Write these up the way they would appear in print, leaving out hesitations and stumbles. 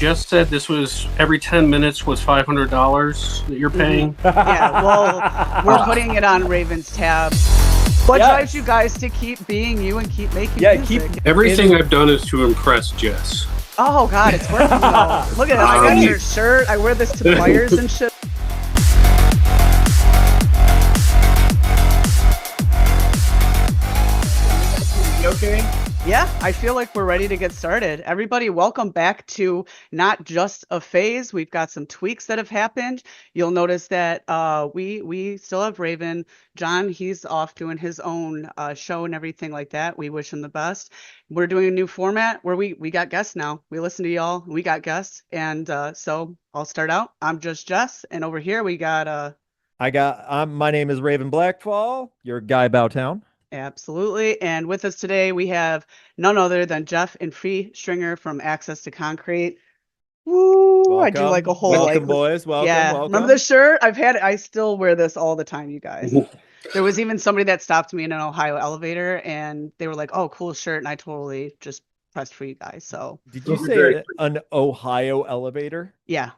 Jess said this was every 10 minutes was $500 that you're paying. Yeah, well, we're putting it on Raven's tab. What drives you guys to keep being you and keep making music? Everything I've done is to impress Jess. Oh God, it's working though. Look at it. I got your shirt. I wear this to choirs and shit. You okay? Yeah, I feel like we're ready to get started. Everybody, welcome back to Not Just a Phase. We've got some tweaks that have happened. You'll notice that we still have Raven. John, he's off doing his own show and everything like that. We wish him the best. We're doing a new format where we got guests now. We listen to y'all. We got guests. And so I'll start out. I'm just Jess. And over here we got... my name is Raven Blackfall, your guy Bowtown. Absolutely. And with us today, we have none other than Jeff and Phee Stringer from Access to Concrete. Woo! Welcome. I do like a whole welcome, boys. Welcome, welcome. Remember the shirt? I still wear this all the time, you guys. There was even somebody that stopped me in an Ohio elevator and they were like, "Oh, cool shirt." And I totally just pressed for you guys. So did you say an Ohio elevator? Yeah.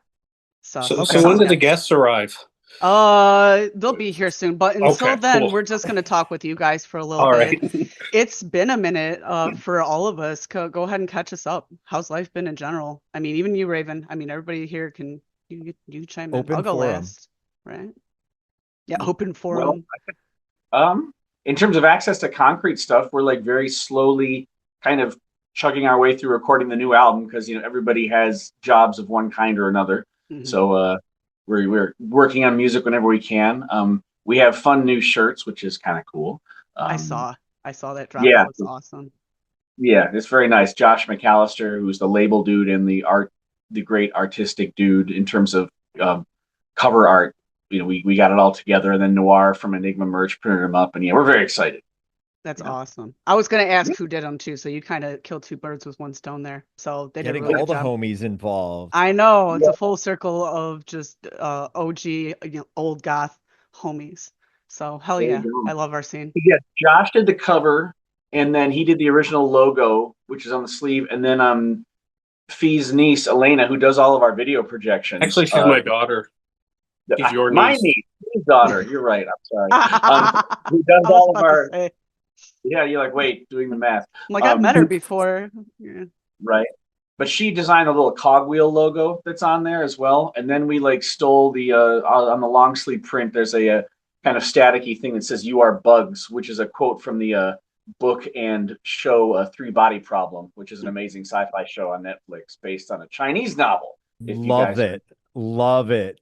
So when did the guests arrive? They'll be here soon, but until then, cool. We're just going to talk with you guys for a little bit. Right. It's been a minute for all of us. Go ahead and catch us up. How's life been in general? I mean, even you, Raven. I mean, everybody here can you chime in. I'll go last, right? Yeah, open forum. Well, in terms of Access to Concrete stuff, we're like very slowly kind of chugging our way through recording the new album because everybody has jobs of one kind or another. Mm-hmm. So we're working on music whenever we can. We have fun new shirts, which is kind of cool. I saw that drop. Yeah, it was awesome. Yeah, it's very nice. Josh McAllister, who's the label dude and the great artistic dude in terms of cover art. We got it all together, and then Noir from Enigma Merch printed them up, and we're very excited. That's awesome. I was going to ask who did them too, so you kind of killed two birds with one stone there. So they did a really all good the job. Homies involved. I know it's a full circle of just OG, old goth homies. So hell yeah, I love our scene. Yeah, Josh did the cover, and then he did the original logo, which is on the sleeve, and then Fee's niece Elena, who does all of our video projections. Actually, she's my daughter. She's your niece. My niece, his daughter. You're right. I'm sorry. Who does all of our? Yeah, you're like, wait, doing the math. I'm like, I've met her before. Yeah. Right. But she designed a little cogwheel logo that's on there as well. And then we stole the, on the long sleeve print, there's a kind of staticky thing that says, "You are bugs," which is a quote from the book and show Three Body Problem, which is an amazing sci-fi show on Netflix based on a Chinese novel. Love it.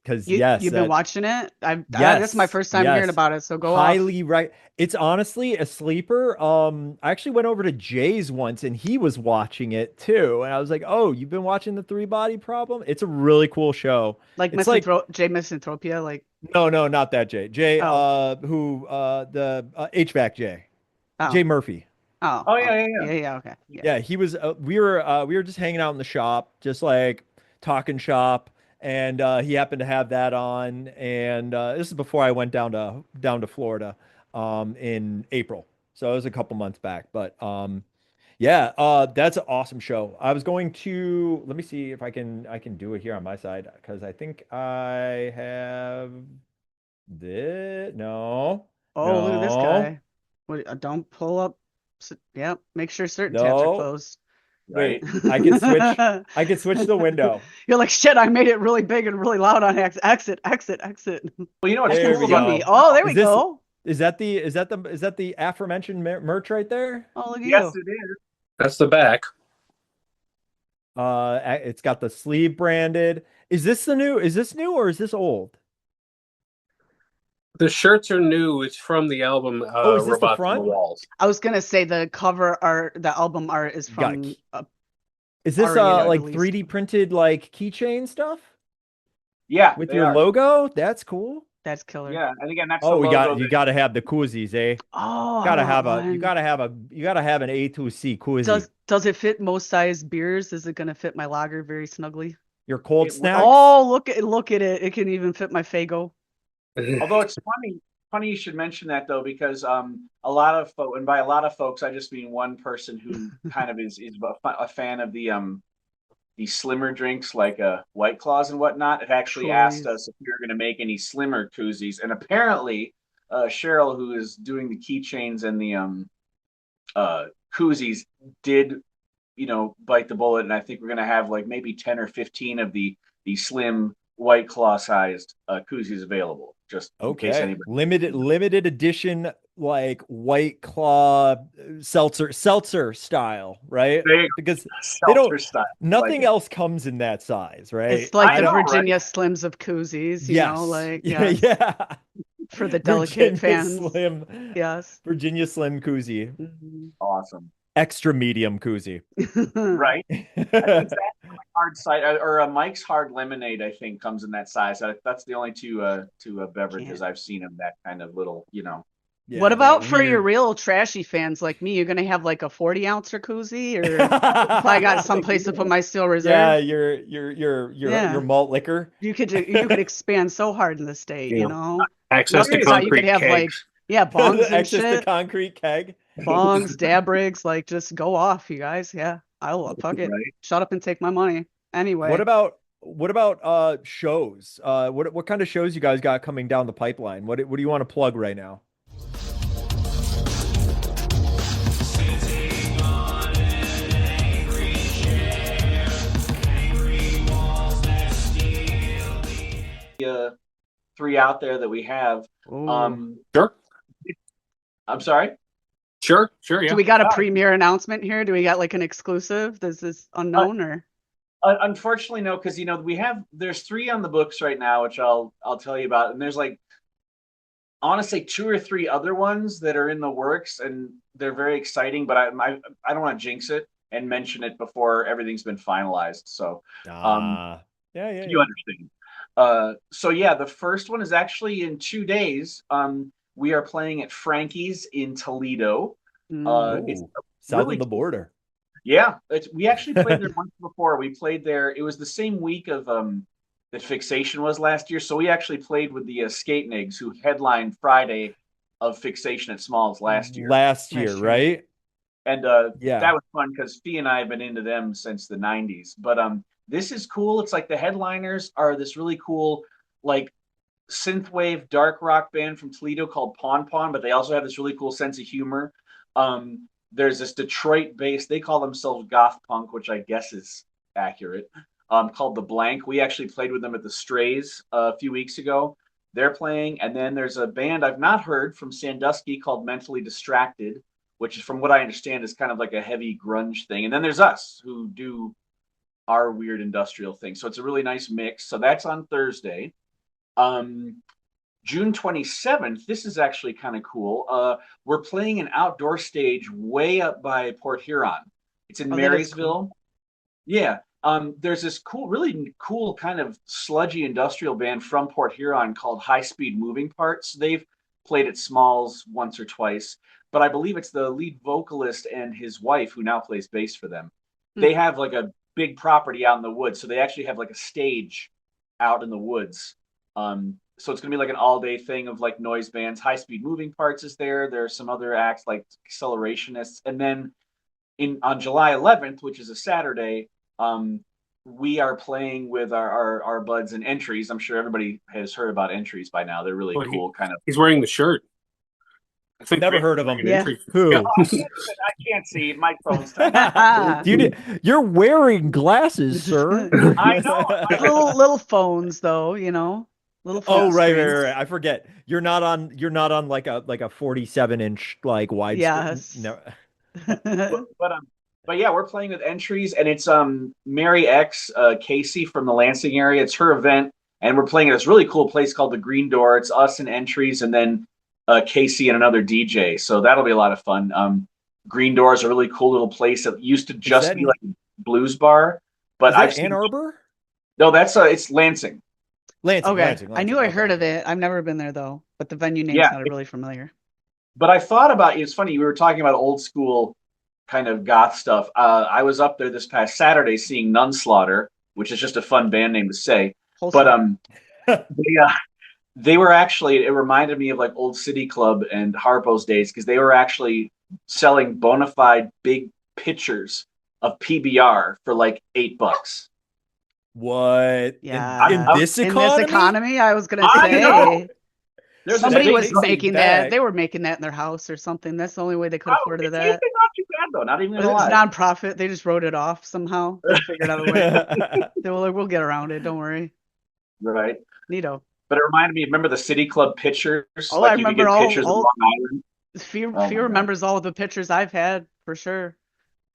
Because you've been watching it. This is my first time hearing about it. So go highly right. It's honestly a sleeper. I actually went over to Jay's once and he was watching it too. And I was like, "Oh, you've been watching the Three Body Problem? It's a really cool show." Like Jay Misanthropia, like no, not that Jay. Jay, the HVAC Jay. Jay Murphy. Oh yeah. Okay. Yeah, he was. We were just hanging out in the shop, just like talking shop. And he happened to have that on, and this is before I went down to Florida in April, so it was a couple months back. But that's an awesome show. I was going to let me see if I can do it here on my side because I think I have this. No. Look at this guy. Don't pull up. Yeah, make sure certain tabs are closed. Wait, I can switch the window. You're like, shit, I made it really big and really loud on exit. Well, you know what's cool about me? Oh, there we go. Is that the aforementioned merch right there? Oh, look at yes, it is. That's the back. It's got the sleeve branded. Is this new or is this old? The shirts are new. It's from the album is this the front? On the Walls. I was gonna say the cover art, the album art is from. Is this like 3D printed like keychain stuff? Yeah, with your logo. That's cool. That's killer. Yeah, and again, that's you got to have the koozies, eh? Oh, you got to have an A to C koozie. Does it fit most size beers? Is it gonna fit my lager very snugly? Your cold snacks. Oh, look at it. It can even fit my Faygo. Although it's funny you should mention that though, because a lot of folks, and by a lot of folks, I just mean one person who kind of is a fan of the the slimmer drinks like White Claws and whatnot, it actually asked us if we were going to make any slimmer koozies. And apparently, Cheryl, who is doing the keychains and the koozies, did bite the bullet. And I think we're going to have like maybe 10 or 15 of the slim White Claw sized koozies available. Just in case anybody. Limited edition, like White Claw seltzer style, right? Because they don't. Style. Nothing like else comes in that size, right? It's like I the know, Virginia Slims of koozies, you know, like yeah. for the delicate fans. Slim, yes. Virginia Slim koozie. Mhm. Awesome. Extra medium koozie. Right. Exactly. Hard cider or a Mike's Hard Lemonade, I think, comes in that size. That's the only two beverages I've seen of that kind of little, Yeah, what about for your real trashy fans like me? You're gonna have like a 40-ounce koozie, or if I got someplace to put my Steel Reserve? Yeah, your malt liquor. You could expand so hard in the state, you know. Access to You concrete could have kegs. bongs and Access shit. to concrete keg. Bongs, dab rigs, like just go off, you guys. Yeah, I'll fuck it. Right. Shut up and take my money. Anyway. What about shows? What kind of shows you guys got coming down the pipeline? What do you want to plug right now? Three out there that we have. Sure. I'm sorry. Sure. Yeah. Do we got a premiere announcement here? Do we got like an exclusive? This is unknown or? Unfortunately, no, because there's three on the books right now, which I'll tell you about, and there's like, I want to say 2 or 3 other ones that are in the works, and they're very exciting. But I don't want to jinx it and mention it before everything's been finalized. So, you understand. So yeah, the first one is actually in 2 days. We are playing at Frankie's in Toledo. It's south of the border. Yeah, we actually played there once before. We played there. It was the same week of that Fixation was last year. So we actually played with the Skate Nigs, who headlined Friday of Fixation at Smalls last year. Right? And that was fun because Phee and I have been into them since the 90s. But this is cool. It's like the headliners are this really cool, like, synthwave dark rock band from Toledo called Pon Pon, but they also have this really cool sense of humor. There's this Detroit-based, they call themselves goth punk, which I guess is accurate, called The Blank. We actually played with them at the Strays a few weeks ago. They're playing, and then there's a band I've not heard from Sandusky called Mentally Distracted, which is, from what I understand, is kind of like a heavy grunge thing. And then there's us, who do our weird industrial thing. So it's a really nice mix. So that's on Thursday. June 27th, this is actually kind of cool. We're playing an outdoor stage way up by Port Huron. It's in Marysville. Cool. Yeah. There's this really cool kind of sludgy industrial band from Port Huron called High Speed Moving Parts. They've played at Smalls once or twice, but I believe it's the lead vocalist and his wife who now plays bass for them. They have like a big property out in the woods. So they actually have like a stage out in the woods. So it's going to be like an all-day thing of like noise bands. High Speed Moving Parts is there. There are some other acts like Accelerationists. And then on July 11th, which is a Saturday, we are playing with our buds and Entries. I'm sure everybody has heard about Entries by now. They're really cool. He's wearing the shirt. I think never heard of them. Yeah. Who? Yeah, I can't see. My phone's tight. You're wearing glasses, sir. I know. little phones, though, you know. Little oh, phone right. screens. I forget. You're not on like a 47-inch like wide. Yes. No. But yeah, we're playing with Entries, and it's Mary X Casey from the Lansing area. It's her event, and we're playing at this really cool place called the Green Door. It's us and Entries, and then Casey and another DJ. So that'll be a lot of fun. Green Door is a really cool little place that used to just be like a blues bar, but I've seen Ann Arbor. No, that's it's Lansing. Lansing. I knew I heard of it. I've never been there though, but the venue name's not really familiar. But I thought about it's funny, we were talking about old school kind of goth stuff. I was up there this past Saturday seeing Nunslaughter, which is just a fun band name to say. Wholesome. But they were actually, it reminded me of like Old City Club and Harpo's days, because they were actually selling bona fide big pitchers of PBR for like $8. What? Yeah. In this In economy? this economy, I was gonna I say know. There's somebody a was big, making back. that. They were making that in their house or something. That's the only way they could afford it's that. actually not too bad though. Not even It gonna was lie. nonprofit. They just wrote it off somehow. They figured out a way. They were like, "We'll get around it. Don't worry." Right. Neato. But it reminded me. Remember the City Club pictures? Oh, Like I you could remember get pictures of Long Island. Few Oh my God. remembers all of the pictures I've had for sure.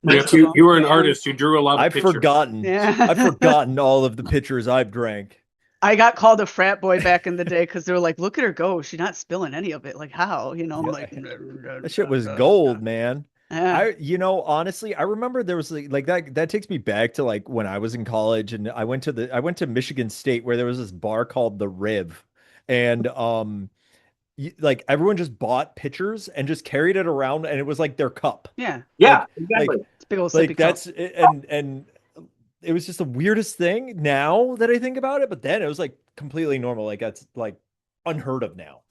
Yeah, Most of you, them. you were an Yeah. artist. You drew a lot of I've pictures. forgotten. Yeah. I've forgotten all of the pictures I've drank. I got called a frat boy back in the day because they were like, "Look at her go! She's not spilling any of it. Like how? You know?" I'm like, That shit was gold, man. Yeah. Honestly, I remember there was like that. That takes me back to like when I was in college, and I went to Michigan State where there was this bar called the Riv, and like everyone just bought pitchers and just carried it around, and it was like their cup. Yeah. Yeah, Like, exactly. It's a big old like sippy cup. that's and it was just the weirdest thing now that I think about it, but then it was like completely normal. Like that's like unheard of now.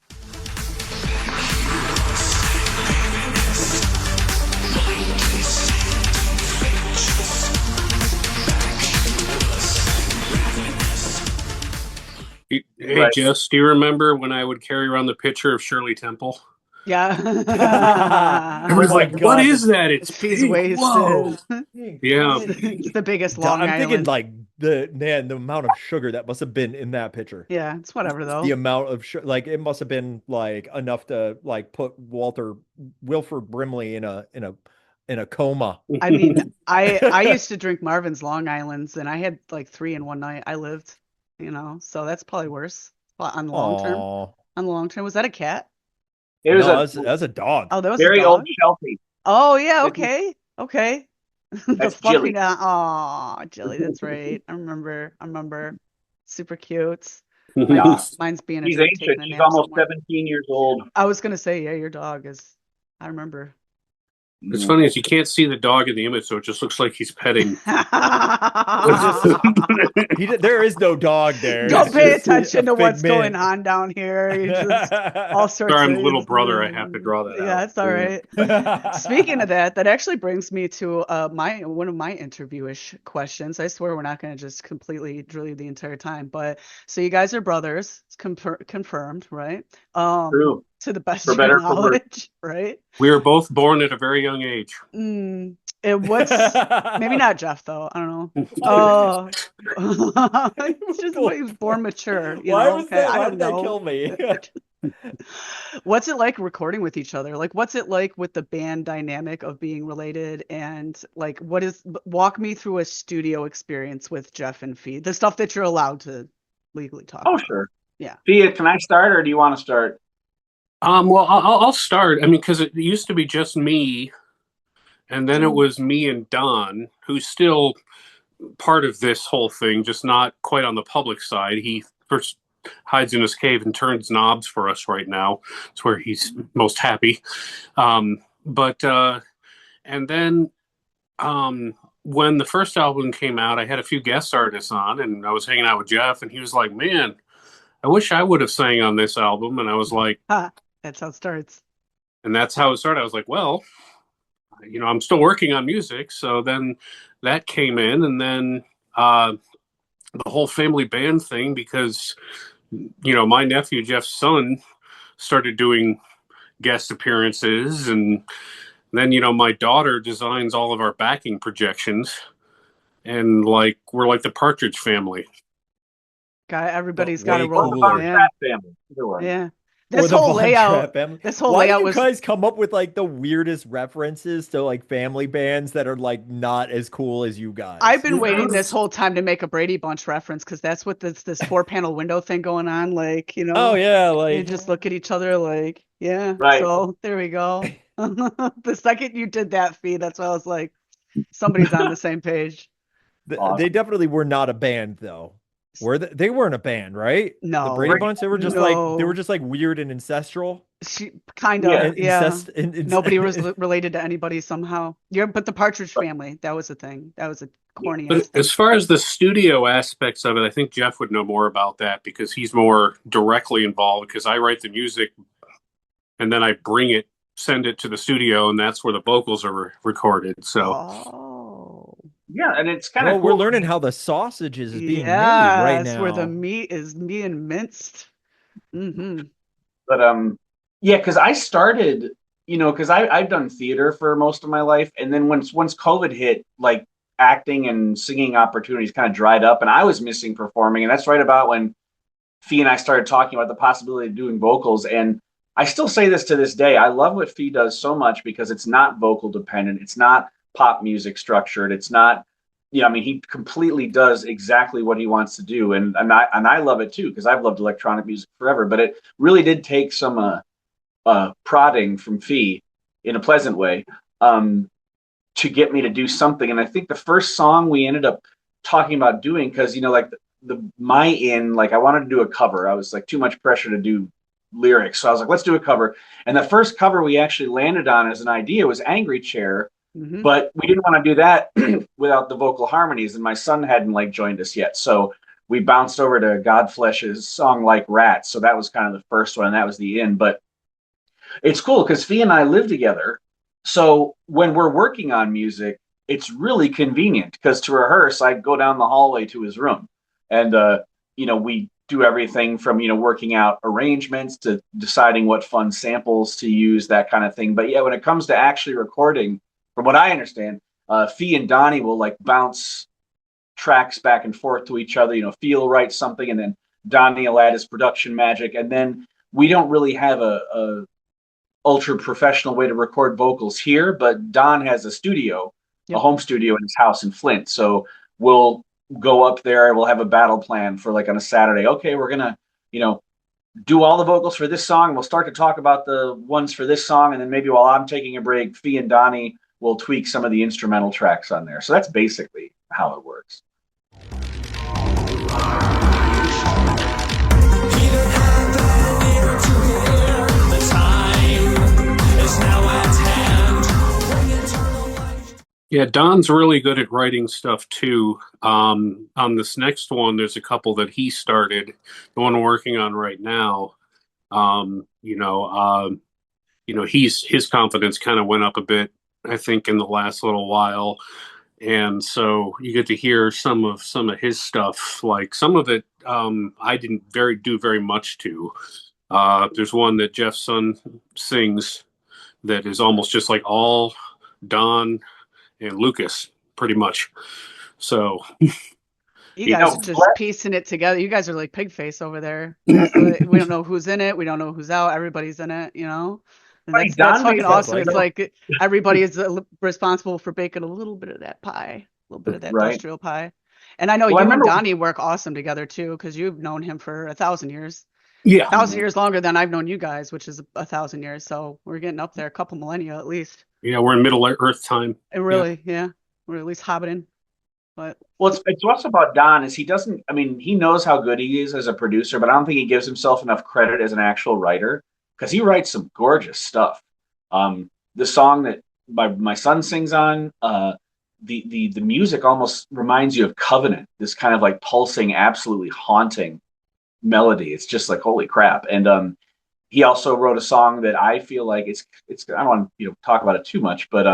Hey, Right. Jess, do you remember when I would carry around the picture of Shirley Temple? Yeah. Everyone's Oh my like, "What God, is that? It's He's pink. Whoa!" wasted. Yeah. It's the biggest Long I'm thinking Island. like the amount of sugar that must have been in that pitcher. Yeah, it's whatever The though. amount of like it must have been like enough to like put Wilford Brimley in a coma. I mean, I used to drink Marvin's Long Islands, and I had like 3 in one night. I lived, so that's probably worse. But on the long term, Aw. was that a cat? It was No, a that's a dog. Oh, that was a very old dog. Sheltie. Oh yeah, It- okay, okay. The That's fluffy Jilly. dog. Oh, Jilly, that's right. I remember. Super cute. Yeah. Mine's being a She's drink, ancient. taking a She's nap almost somewhere. 17 years old. I was gonna say, yeah, your dog is. I remember. It's funny is you can't see the dog in the image, so it just looks like he's petting. There is no dog there. Don't It's pay just attention to a what's going figment. on down here. You just all sorts Sorry, I'm of the little brother. I have to draw that Yeah, out. it's all right. Speaking of that actually brings me to one of my interviewish questions. I swear we're not going to just completely drill you the entire time, but so you guys are brothers. It's confirmed, right? True. To the best For of your better or for worse. knowledge, right? We were both born at a very young age. And what's maybe not Jeff though. I don't know. It's just the way he was born mature. Why was Okay, that? I Why don't did that know. kill me? What's it like recording with each other? Like, what's it like with the band dynamic of being related? And like, walk me through a studio experience with Jeff and Phee, the stuff that you're allowed to legally talk Oh, about. sure. Yeah. Phee, can I start or do you want to start? Well, I'll start. I mean, because it used to be just me, and then it was me and Don, who's still part of this whole thing, just not quite on the public side. He first hides in his cave and turns knobs for us right now. It's where he's most happy. And then when the first album came out, I had a few guest artists on, and I was hanging out with Jeff, and he was like, "Man, I wish I would have sang on this album." And I was like, That's how it starts. and that's how it started. I was like, well, I'm still working on music. So then that came in, and then the whole family band thing, because, my nephew, Jeff's son, started doing guest appearances. And then, my daughter designs all of our backing projections. And we're like the Partridge Family. Everybody's But got a way role. cooler. Yeah. Family. Either way. Yeah. Or This the whole Von layout. Trapp family. This whole Why layout do you was. guys come up with like the weirdest references to like family bands that are like not as cool as you guys? I've been waiting this whole time to make a Brady Bunch reference because that's what this 4-panel window thing going on. Like, Oh yeah, you like just look at each other like, yeah. Right. So there we go. The second you did that, Phee, that's why I was like, somebody's on the same page. Awesome. They definitely were not a band though. They weren't a band, right? No. The Brady Bunch, they were just No. like weird and ancestral. She kind of, yeah. Incest. Nobody was related to anybody somehow. But the Partridge Family, that was a thing. That was a corny. But as far as the studio aspects of it, I think Jeff would know more about that because he's more directly involved, because I write the music and then I send it to the studio, and that's where the vocals are recorded. So, Yeah, and it's kind Bro, of we're cool. learning how the sausage is being made right Yes, where the now. meat is being minced. Hmm. But yeah, because I started, because I've done theater for most of my life, and then once COVID hit, like acting and singing opportunities kind of dried up, and I was missing performing, and that's right about when Phee and I started talking about the possibility of doing vocals. And I still say this to this day. I love what Phee does so much because it's not vocal dependent. It's not pop music structured. It's not, I mean, he completely does exactly what he wants to do. And I love it too, because I've loved electronic music forever. But it really did take some prodding from Phee in a pleasant way um, to get me to do something. And I think the first song we ended up talking about doing, because like like I wanted to do a cover. I was like too much pressure to do lyrics, so I was like, let's do a cover. And the first cover we actually landed on as an idea was Angry Chair, Hmm. but we didn't want to do that without the vocal harmonies, and my son hadn't like joined us yet, so we bounced over to Godflesh's song Like Rats. So that was kind of the first one, and that was the end. But it's cool because Fee and I live together. So when we're working on music, it's really convenient because to rehearse, I go down the hallway to his room. And, we do everything from, working out arrangements to deciding what fun samples to use, that kind of thing. But yeah, when it comes to actually recording, from what I understand, Fee and Donnie will like bounce tracks back and forth to each other. Fee will write something and then Donnie will add his production magic. And then we don't really have a ultra professional way to record vocals here, but Don has a studio, a Yep. home studio in his house in Flint. So we'll go up there. We'll have a battle plan for like on a Saturday. Okay, we're gonna, you know, do all the vocals for this song. We'll start to talk about the ones for this song, and then maybe while I'm taking a break, Fee and Donnie will tweak some of the instrumental tracks on there. So that's basically how it works. Yeah, Don's really good at writing stuff too. On this next one, there's a couple that he started, the one we're working on right now. Um, you know, uh, his confidence kind of went up a bit, I think, in the last little while, and so you get to hear some of his stuff. Like some of it, I didn't do very much to. There's one that Jeff's son sings that is almost just like all Don and Lucas, pretty much. So, You You guys are know, just piecing it together. You guys are like pig face over there. Just like, we don't know who's in it. We don't know who's out. Everybody's in it, And that's Don fucking made Sounds awesome. like It's it. like everybody is responsible for baking a little bit of that pie, a little bit of that right. industrial pie. And I know Well, I you and remember. Donnie work awesome together too, because you've known him for 1,000 years. yeah, 1,000 years longer than I've known you guys, which is 1,000 years. So we're getting up there, a couple millennia at least. yeah, we're in Middle Earth time. And Yeah, really, yeah, we're at least hobbiting. But Well, it's what's about Don is he doesn't. I mean, he knows how good he is as a producer, but I don't think he gives himself enough credit as an actual writer because he writes some gorgeous stuff. The song that my son sings on, the music almost reminds you of Covenant. This kind of like pulsing, absolutely haunting melody. It's just like holy crap. And he also wrote a song that I feel like it's. I don't want to talk about it too much, but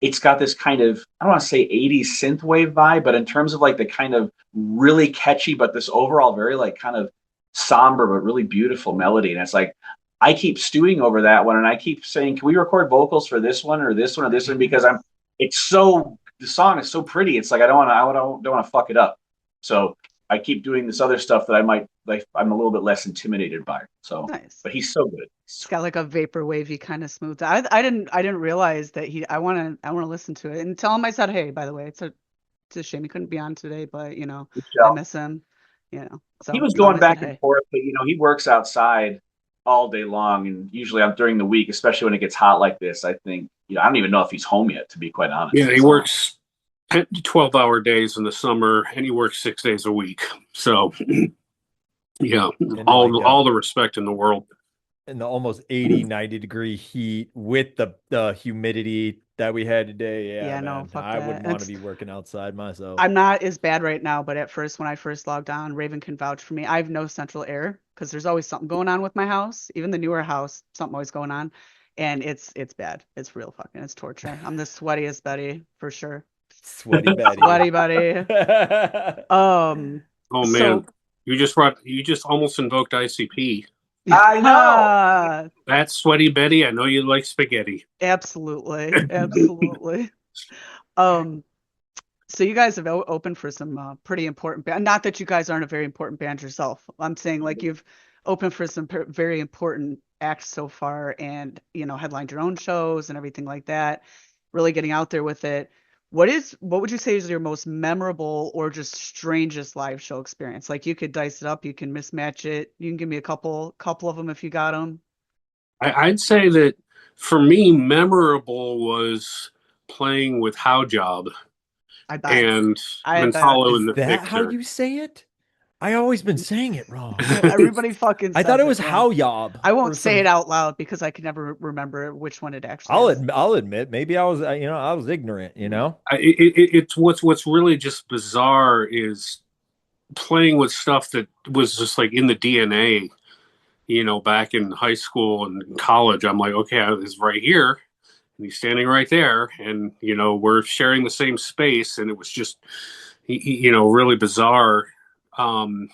it's got this kind of I don't want to say 80s synthwave vibe, but in terms of like the kind of really catchy, but this overall very like kind of somber but really beautiful melody. And it's like I keep stewing over that one, and I keep saying, "Can we record vocals for this one or this one or this one?" Because it's so the song is so pretty. It's like I don't want to fuck it up. So I keep doing this other stuff that I might like. I'm a little bit less intimidated by. So, nice. but he's so good. It's got like a vapor wavy kind of smooth. I didn't realize that I want to listen to it and tell him I said hey. By the way, it's a shame he couldn't be on today, but I miss him. He So was tell him going I said back and hey. forth, but he works outside all day long, and usually I'm during the week, especially when it gets hot like this. I think I don't even know if he's home yet, to be quite honest. yeah, he So works 12-hour days in the summer, and he works 6 days a week. So, yeah, And like all the respect in the world. in the almost 80, 90-degree heat with the humidity that we had today. Yeah, Yeah, no, man. fuck I that. wouldn't want to be working outside myself. I'm not as bad right now, but at first when I first logged on, Raven can vouch for me. I have no central air because there's always something going on with my house. Even the newer house, something always going on, and it's bad. It's real fucking. It's torture. I'm the sweatiest Betty for sure. Sweaty Betty. Sweaty Betty. Um, Oh man, so you just almost invoked ICP. I know. That's Sweaty Betty. I know you like spaghetti. absolutely, absolutely. Um, so you guys have opened for some pretty important band. Not that you guys aren't a very important band yourself. I'm saying like you've opened for some very important acts so far, and headlined your own shows and everything like that. Really getting out there with it. What would you say is your most memorable or just strangest live show experience? Like you could dice it up, you can mismatch it. You can give me a couple of them if you got them. I'd say that for me, memorable was playing with How Job I bet. and I bet. Mentalo Is and the that how Fixer. you say it? I always been saying it wrong. Everybody fucking I thought says it it was wrong. how yob I won't or say some. it out loud because I can never remember which one it actually is. I'll admit, maybe I was, I was ignorant. It's what's really just bizarre is playing with stuff that was just like in the DNA. Back in high school and college, I'm like, okay, it's right here, and he's standing right there, and we're sharing the same space, and it was just, really bizarre. Um,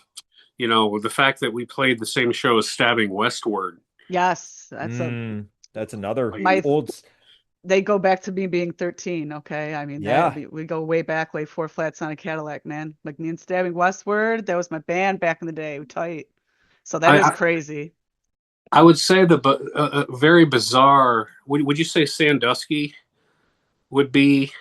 the fact that we played the same show as Stabbing Westward. Yes, that's a That's another my old. they go back to me being 13, okay? I mean that Yeah, we go way back, like Four Flats on a Cadillac, man. Like me and Stabbing Westward, that was my band back in the day, tight. So that I is I, crazy. I would say very bizarre. Would you say Sandusky would be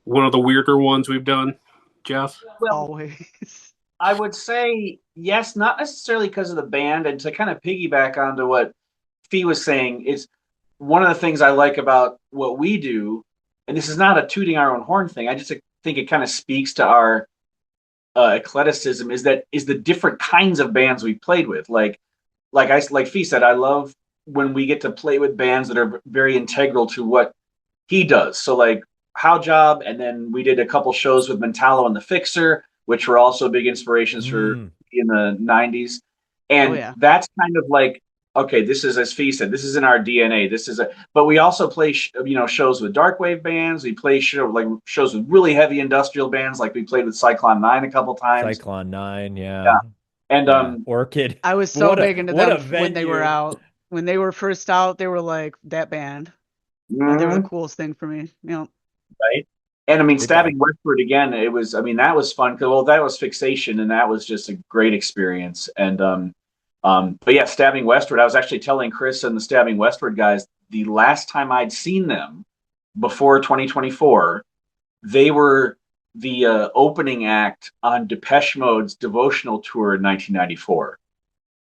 one of the weirder ones we've done, Jeff? Well, Always. I would say yes, not necessarily because of the band, and to kind of piggyback onto what Phee was saying is one of the things I like about what we do, and this is not a tooting our own horn thing. I just think it kind of speaks to our eclecticism. Is the different kinds of bands we played with. Like Phee said, I love when we get to play with bands that are very integral to what he does. So like How Job, and then we did a couple shows with Mentalo and the Fixer, which were also big inspirations for in the '90s. Oh And yeah. that's kind of like, okay, this is, as Phee said, this is in our DNA. But we also play shows with darkwave bands. We play shows with really heavy industrial bands, like we played with Cyclone 9 a couple times. Cyclone 9, Yeah, yeah. and Yeah. Orchid. I was so What a big into what them a when they were venue. out. When they were first out, they were like that band. They were the mhm, coolest thing for me. right. And I mean, Good God. Stabbing Westward again, it was, I mean, that was fun because, well, that was Fixation, and that was just a great experience. But yeah, Stabbing Westward, I was actually telling Chris and the Stabbing Westward guys the last time I'd seen them before 2024, they were the opening act on Depeche Mode's Devotional Tour in 1994.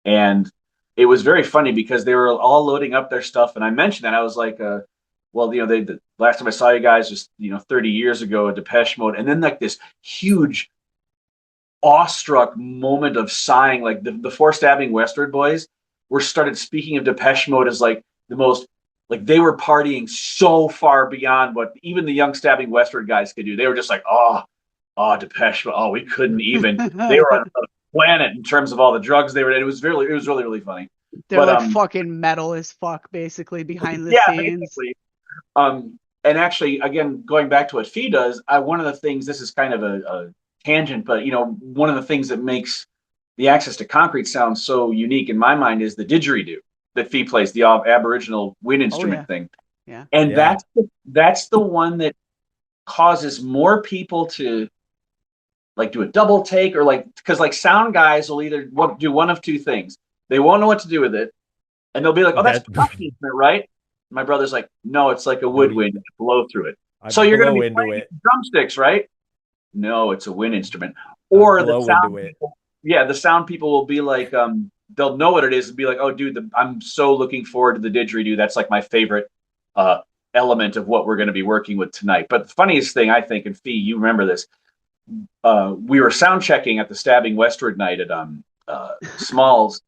And it was very funny because they were all loading up their stuff. And I mentioned that I was like, well, the last time I saw you guys was 30 years ago at Depeche Mode, and then like this huge awestruck moment of sighing, like the four Stabbing Westward boys were started speaking of Depeche Mode as like the most, like they were partying so far beyond what even the young Stabbing Westward guys could do. They were just like, Depeche Mode, we couldn't even. They were on Yeah. another planet in terms of all the drugs they were. It was really really funny. They're But like fucking metal as fuck, basically behind the yeah, scenes. basically. And actually, again, going back to what Phee does, one of the things, this is kind of a tangent, but one of the things that makes the Access to Concrete sound so unique in my mind is the didgeridoo that Phee plays, the Aboriginal wind Oh instrument yeah. thing, Yeah. and Yeah. that's the one that causes more people to like do a double take, or like, because like sound guys will either do one of two things: they won't know what to do with it, and they'll be like, "Oh, that's That percussion instrument, right?" My brother's like, "No, it's like a no, woodwind. You blow through it." I So you're going to blow be into playing it. drumsticks, right? No, it's a wind instrument. I Or the blow into sound it. people, yeah, the sound people will be like, they'll know what it is and be like, "Oh, dude, I'm so looking forward to the didgeridoo. That's like my favorite uh, element of what we're going to be working with tonight." But the funniest thing, I think, and Phee, you remember this, we were sound checking at the Stabbing Westward night at Smalls,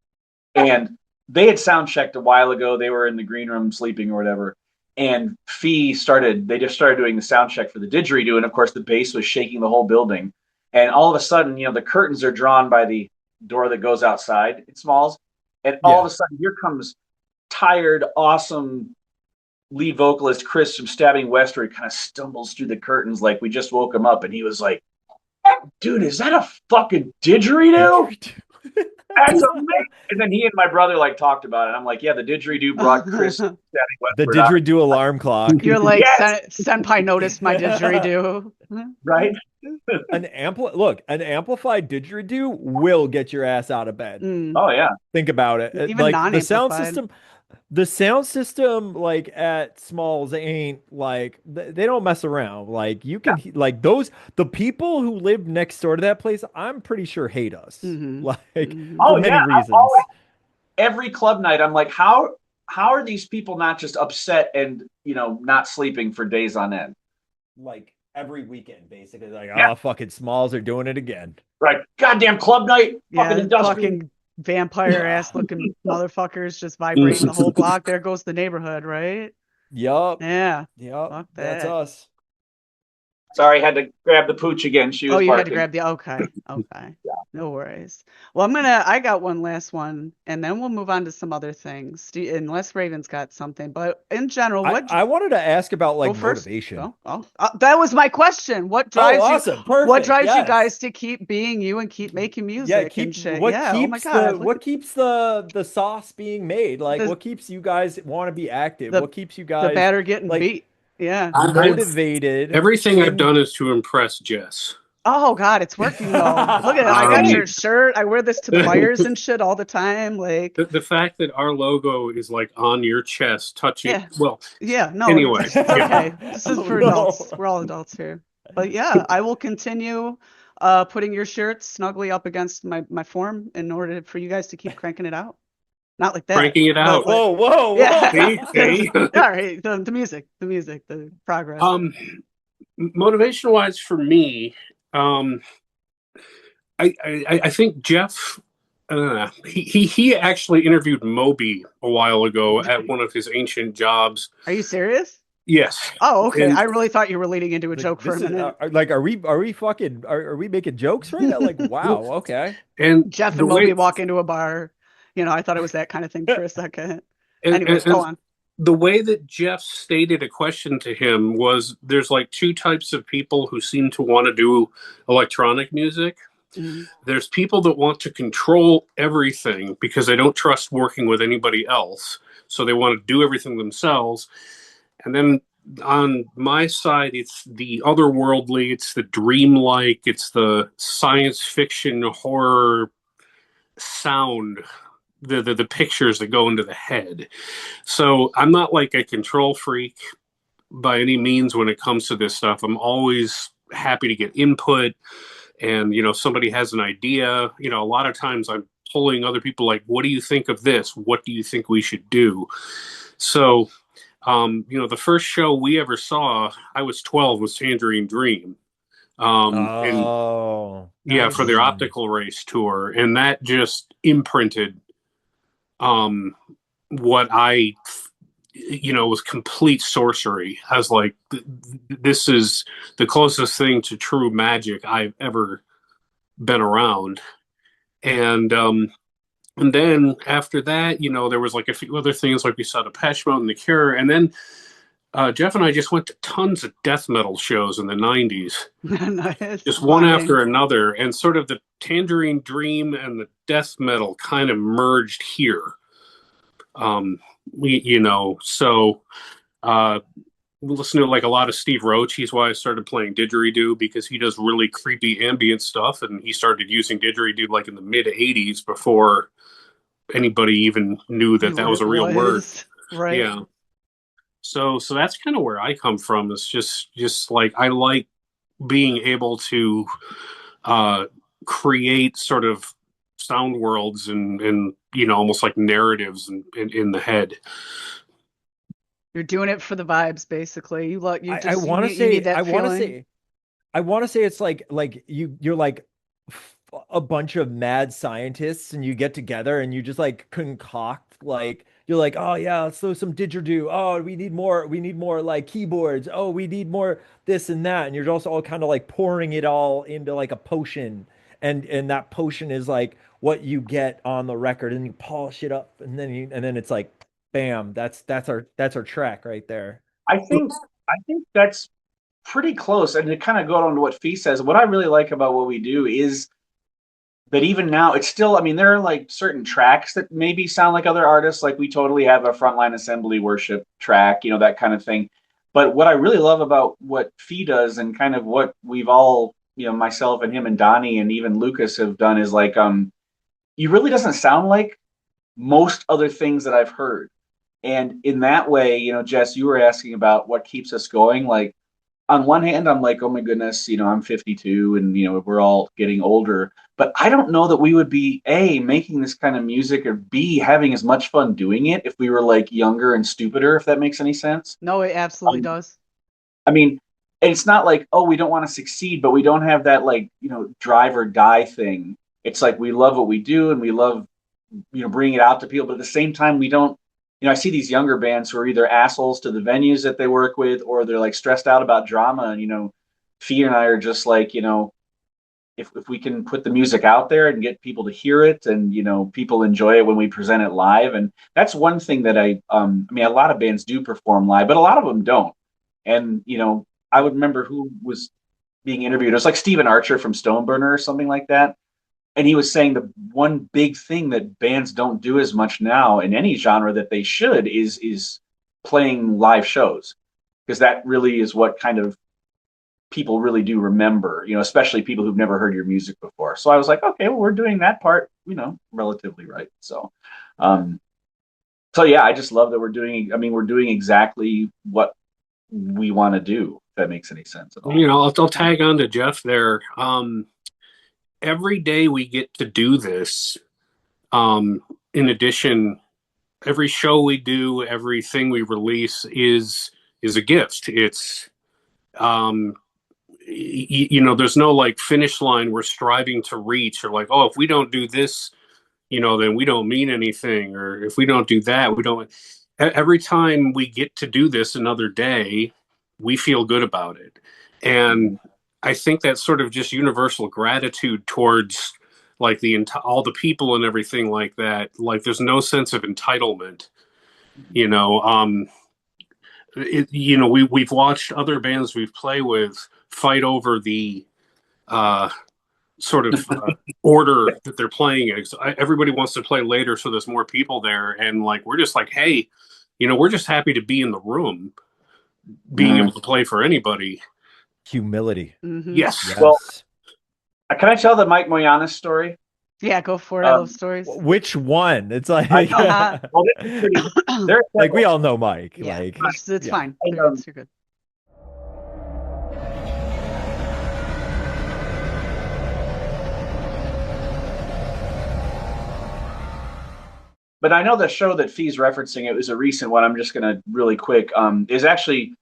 and they had sound checked a while ago. They were in the green room sleeping or whatever. And they just started doing the sound check for the didgeridoo. And of course, the bass was shaking the whole building. And all of a sudden, the curtains are drawn by the door that goes outside at Smalls. And all of Yeah. a sudden, here comes tired, awesome lead vocalist Chris from Stabbing Westward kind of stumbles through the curtains like we just woke him up, and he was like, "Dude, is that a fucking didgeridoo? That's amazing!" And then he and my brother like talked about it. I'm like, "Yeah, the didgeridoo brought Chris Stabbing The Westward out." didgeridoo alarm clock. You're like, Yes! Senpai noticed my didgeridoo. Right? An amplified didgeridoo will get your ass out of bed. Mm. Oh yeah. Think about it. Even Like non-amplified. the sound system like at Smalls ain't like they don't mess around. Like you can like the people who live next door to that place, I'm pretty sure hate us. Mhm. Like Mhm. Oh for many yeah. reasons. Every club night, I'm like, how are these people not just upset and not sleeping for days on end? Like every weekend, basically. Like, Yeah. oh fucking Smalls are doing it again. Right? Goddamn club night, fucking Yeah, industrial. fucking vampire ass looking motherfuckers just vibrating the whole block. There goes the neighborhood, right? Yup. Yeah. Yep. Fuck That's that. us. Sorry, had to grab the pooch again. She was Oh, you had to barking. grab the okay. No worries. Well, I got one last one, and then we'll move on to some other things. Unless Raven's got something. But in general, I wanted to ask about like go first? motivation. That was my question. What Oh, drives you? awesome. Perfect. What drives you Yes. guys to keep being you and keep making Yeah, music and shit? what Yeah. Oh my keeps God. what keeps the sauce being made? Like The- what keeps you guys want to be active? the- What keeps you the guys batter getting like beat. Yeah. motivated? Everything I've and- done is to impress Jess. Oh God, it's working though. Look at it. I got your shirt. I wear this to fires and shit all the time. Like, The fact that our logo is like on your chest, touching. yeah. Well, Yeah, no, anyway, it's okay. This is Oh, for no. adults. We're all adults here. But yeah, I will continue putting your shirts snugly up against my form in order for you guys to keep cranking it out. Not like that. cranking it but out. like- Whoa. Yeah. See? All right. The music, the progress. Motivation wise for me, I think Jeff. He actually interviewed Moby a while ago at one of his ancient jobs. Are you serious? Yes. Oh, okay. And- I really thought you were leading into a Like, joke for a this is- minute. like are we making jokes right now? Like wow, okay. And Jeff the and Moby way- walk into a bar. I thought it was that kind of thing for a second. and- Anyways, and go on. the way that Jeff stated a question to him was there's like two types of people who seem to want to do electronic music. Mhm. There's people that want to control everything because they don't trust working with anybody else. So they want to do everything themselves. And then on my side, it's the otherworldly, it's the dreamlike, it's the science fiction horror sound, the pictures that go into the head. So I'm not like a control freak by any means when it comes to this stuff. I'm always happy to get input. And somebody has an idea. A lot of times I'm pulling other people like, what do you think of this? What do you think we should do? So the first show we ever saw, I was 12, was Tangerine Dream. Oh, Yeah, nice. for their optical race tour, and that just imprinted what I was complete sorcery. I was like, this is the closest thing to true magic I've ever been around. And then after that, there was like a few other things, like we saw Depeche Mode and The Cure, and then Jeff and I just went to tons of death metal shows in the 90s, Nice. just one Bonding. after another, and sort of the Tangerine Dream and the death metal kind of merged here. We listen to like a lot of Steve Roach. He's why I started playing didgeridoo, because he does really creepy ambient stuff, and he started using didgeridoo like in the mid 80s before anybody even knew that that was a real word. Right. Yeah. So that's kind of where I come from. It's just like I like being able to create sort of sound worlds and almost like narratives in the head. You're doing it for the vibes, basically. You look. You just. I want to you say need that I want to feeling. say I want to say it's like you're like a bunch of mad scientists and you get together and you just like concoct like you're like, oh yeah, let's throw some didgeridoo. Oh, we need more like keyboards. Oh, we need more this and that. And you're just all kind of like pouring it all into like a potion. And that potion is like what you get on the record, and you polish it up, and then it's like bam, that's our track right there. I think that's pretty close. And to kind of go on to what Fee says, what I really like about what we do is that even now it's still, I mean, there are like certain tracks that maybe sound like other artists. Like we totally have a frontline assembly worship track, that kind of thing. But what I really love about what Fee does and kind of what we've all, myself and him and Donnie and even Lucas have done is like, you really doesn't sound like most other things that I've heard. And in that way, Jess, you were asking about what keeps us going. Like on one hand, I'm like, oh my goodness, I'm 52 and, we're all getting older. But I don't know that we would be A, making this kind of music or B, having as much fun doing it if we were like younger and stupider, if that makes any sense. No, it absolutely Um, does. I mean, it's not like, oh, we don't want to succeed, but we don't have that like, drive or die thing. It's like we love what we do and we love, bringing it out to people. But at the same time, we don't, I see these younger bands who are either assholes to the venues that they work with or they're like stressed out about drama. And, Fee and I are just like, if we can put the music out there and get people to hear it and, people enjoy it when we present it live. And that's one thing that I mean, a lot of bands do perform live, but a lot of them don't. And, I would remember who was being interviewed. It was like Stephen Archer from Stoneburner or something like that. And he was saying the one big thing that bands don't do as much now in any genre that they should is playing live shows, because that really is what kind of people really do remember, especially people who've never heard your music before. So I was like, okay, well, we're doing that part, relatively right. Um, so yeah, I just love that we're doing exactly what we want to do. If that makes any sense at all. I'll tag on to Jeff there. Every day we get to do this. In addition, every show we do, everything we release is a gift. It's there's no like finish line we're striving to reach, or like, oh, if we don't do this, then we don't mean anything, or if we don't do that, we don't. Every time we get to do this another day, we feel good about it. And I think that's sort of just universal gratitude towards like all the people and everything like that. Like there's no sense of entitlement, you know. We've watched other bands we've played with fight over the sort of order that they're playing in. So everybody wants to play later, so there's more people there, and like we're just like, hey, we're just happy to be in the room, being able to play for anybody. Humility. Mm-hmm. Yes. Yes. Well, can I tell the Mike Moyanis story? Yeah, go for it. I love stories. Which one? It's like, Uh-huh. Well, this is pretty, like we all know Mike. Yeah, Like, it's yeah. fine. And, You're good. But I know the show that Fee's referencing, it was a recent one. I'm just going to really quick. Is actually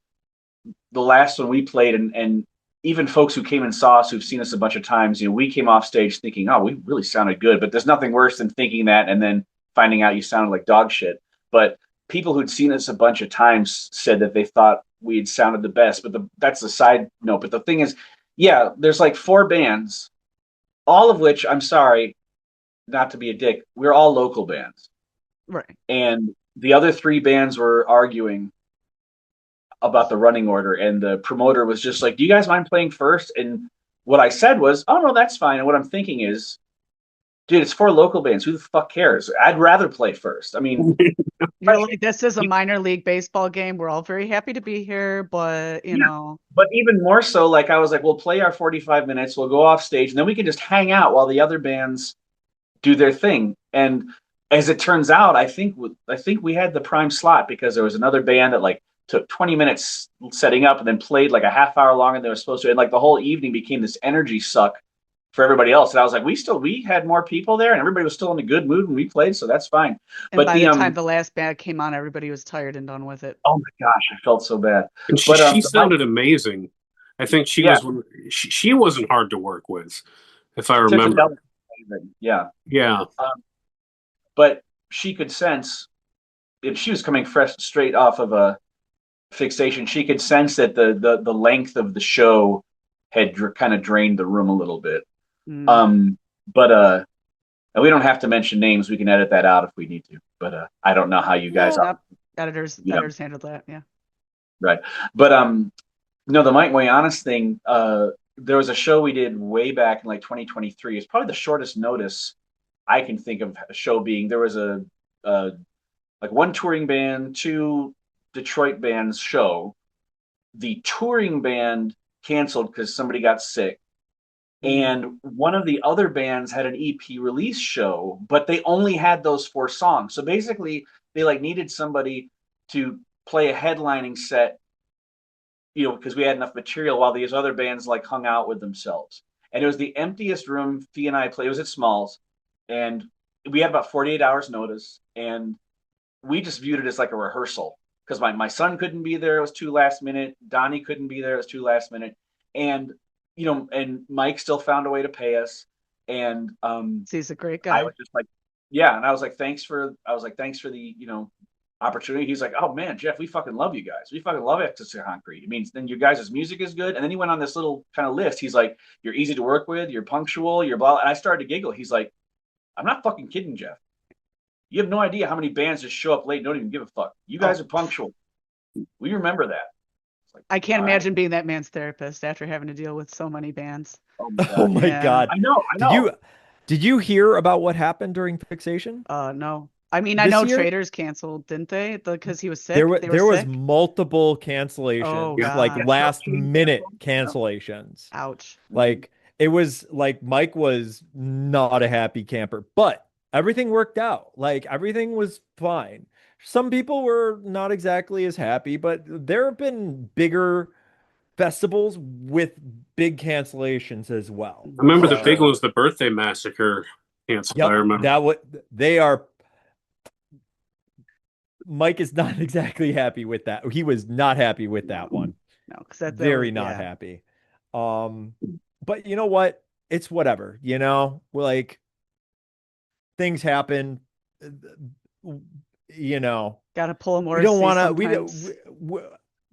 the last one we played, and even folks who came and saw us, who've seen us a bunch of times, we came off stage thinking, oh, we really sounded good. But there's nothing worse than thinking that and then finding out you sounded like dog shit. But people who'd seen us a bunch of times said that they thought we had sounded the best. But that's a side note. But the thing is, yeah, there's like 4 bands, all of which, I'm sorry, not to be a dick, we're all local bands. Right. And the other 3 bands were arguing about the running order, and the promoter was just like, do you guys mind playing first? And what I said was, oh no, that's fine. And what I'm thinking is, dude, it's 4 local bands, who the fuck cares? I'd rather play first. I mean, You're like, this is a minor league baseball game. We're all very happy to be here, but but even more so, like I was like, we'll play our 45 minutes, we'll go off stage, and then we can just hang out while the other bands do their thing. And as it turns out, I think we had the prime slot, because there was another band that like took 20 minutes setting up and then played like a half hour longer than they were supposed to. And like the whole evening became this energy suck for everybody else. And I was like, we had more people there and everybody was still in a good mood when we played. So that's fine. and But by the time the last band came on, everybody was tired and done with it. oh my gosh, I felt so bad. And she sounded amazing. I think she she wasn't hard to work with, if I remember. Yeah. Yeah. But she could sense, if she was coming fresh straight off of a fixation, she could sense that the length of the show had kind of drained the room a little bit. Mm. But And we don't have to mention names. We can edit that out if we need to. But I don't know how you guys, Yep. Editors handled that. Yeah. right? But no, the Mike Moyanis thing. There was a show we did way back in like 2023. It's probably the shortest notice I can think of a show being. There was a like one touring band, two Detroit bands show. The touring band canceled because somebody got sick. And one of the other bands had an EP release show, but they only had those 4 songs. So basically, they like needed somebody to play a headlining set, because we had enough material while these other bands like hung out with themselves. And it was the emptiest room Phee and I played. It was at Smalls, and we had about 48 hours notice, and we just viewed it as like a rehearsal because my son couldn't be there. It was too last minute. Donnie couldn't be there. It was too last minute. And, and Mike still found a way to pay us. And He's a great I guy. was just like, yeah. And I was like, thanks for the, opportunity. He's like, oh man, Jeff, we fucking love you guys. We fucking love Access to Concrete. It means then your guys' music is good. And then he went on this little kind of list. He's like, you're easy to work with. You're punctual. You're blah. And I started to giggle. He's like, I'm not fucking kidding, Jeff. You have no idea how many bands just show up late and don't even give a fuck. You guys are punctual. We remember that. Like, I can't imagine being that man's therapist after having to deal with so many bands. Oh my God. Oh my Yeah. God. I know. Did you hear about what happened during Fixation? No. I mean, I This know year? Traders canceled, didn't they? Because he was sick. There was sick? multiple cancellations, Oh, like God. last minute cancellations. Ouch. Like it was like Mike was not a happy camper, but everything worked out. Like everything was fine. Some people were not exactly as happy, but there have been bigger festivals with big cancellations as well. I remember the big So, one was the Birthday Massacre canceled. I yep, remember. that what they are. Mike is not exactly happy with that. He was not happy with that one. No, because that's Very not happy. But you know what? It's whatever, like things happen, Got to pull a we don't Morrissey want to,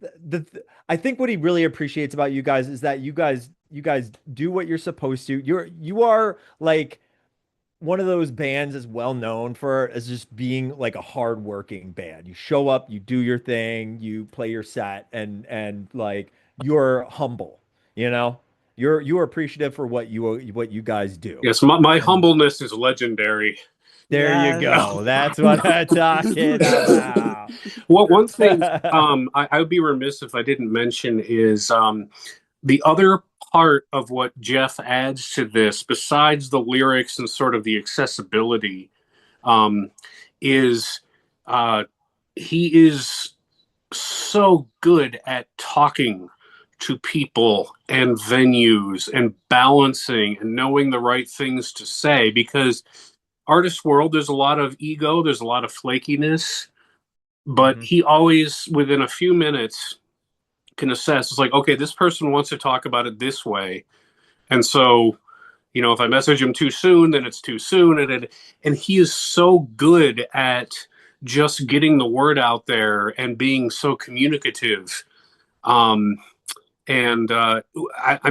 sometimes. I think what he really appreciates about you guys is that you guys do what you're supposed to. You are like one of those bands is well known for as just being like a hardworking band. You show up, you do your thing, you play your set, and like you're humble. You're appreciative for what you guys do. Yes, my And humbleness is legendary. there you Yes. go. That's what I'm talking about. Well, one thing I would be remiss if I didn't mention is the other part of what Jeff adds to this, besides the lyrics and sort of the accessibility, is he is so good at talking to people and venues and balancing and knowing the right things to say, because artist world, there's a lot of ego, there's a lot of flakiness, but he always within a few minutes can assess. It's like, okay, this person wants to talk about it this way, and so if I message him too soon, then it's too soon, and he is so good at just getting the word out there and being so communicative. I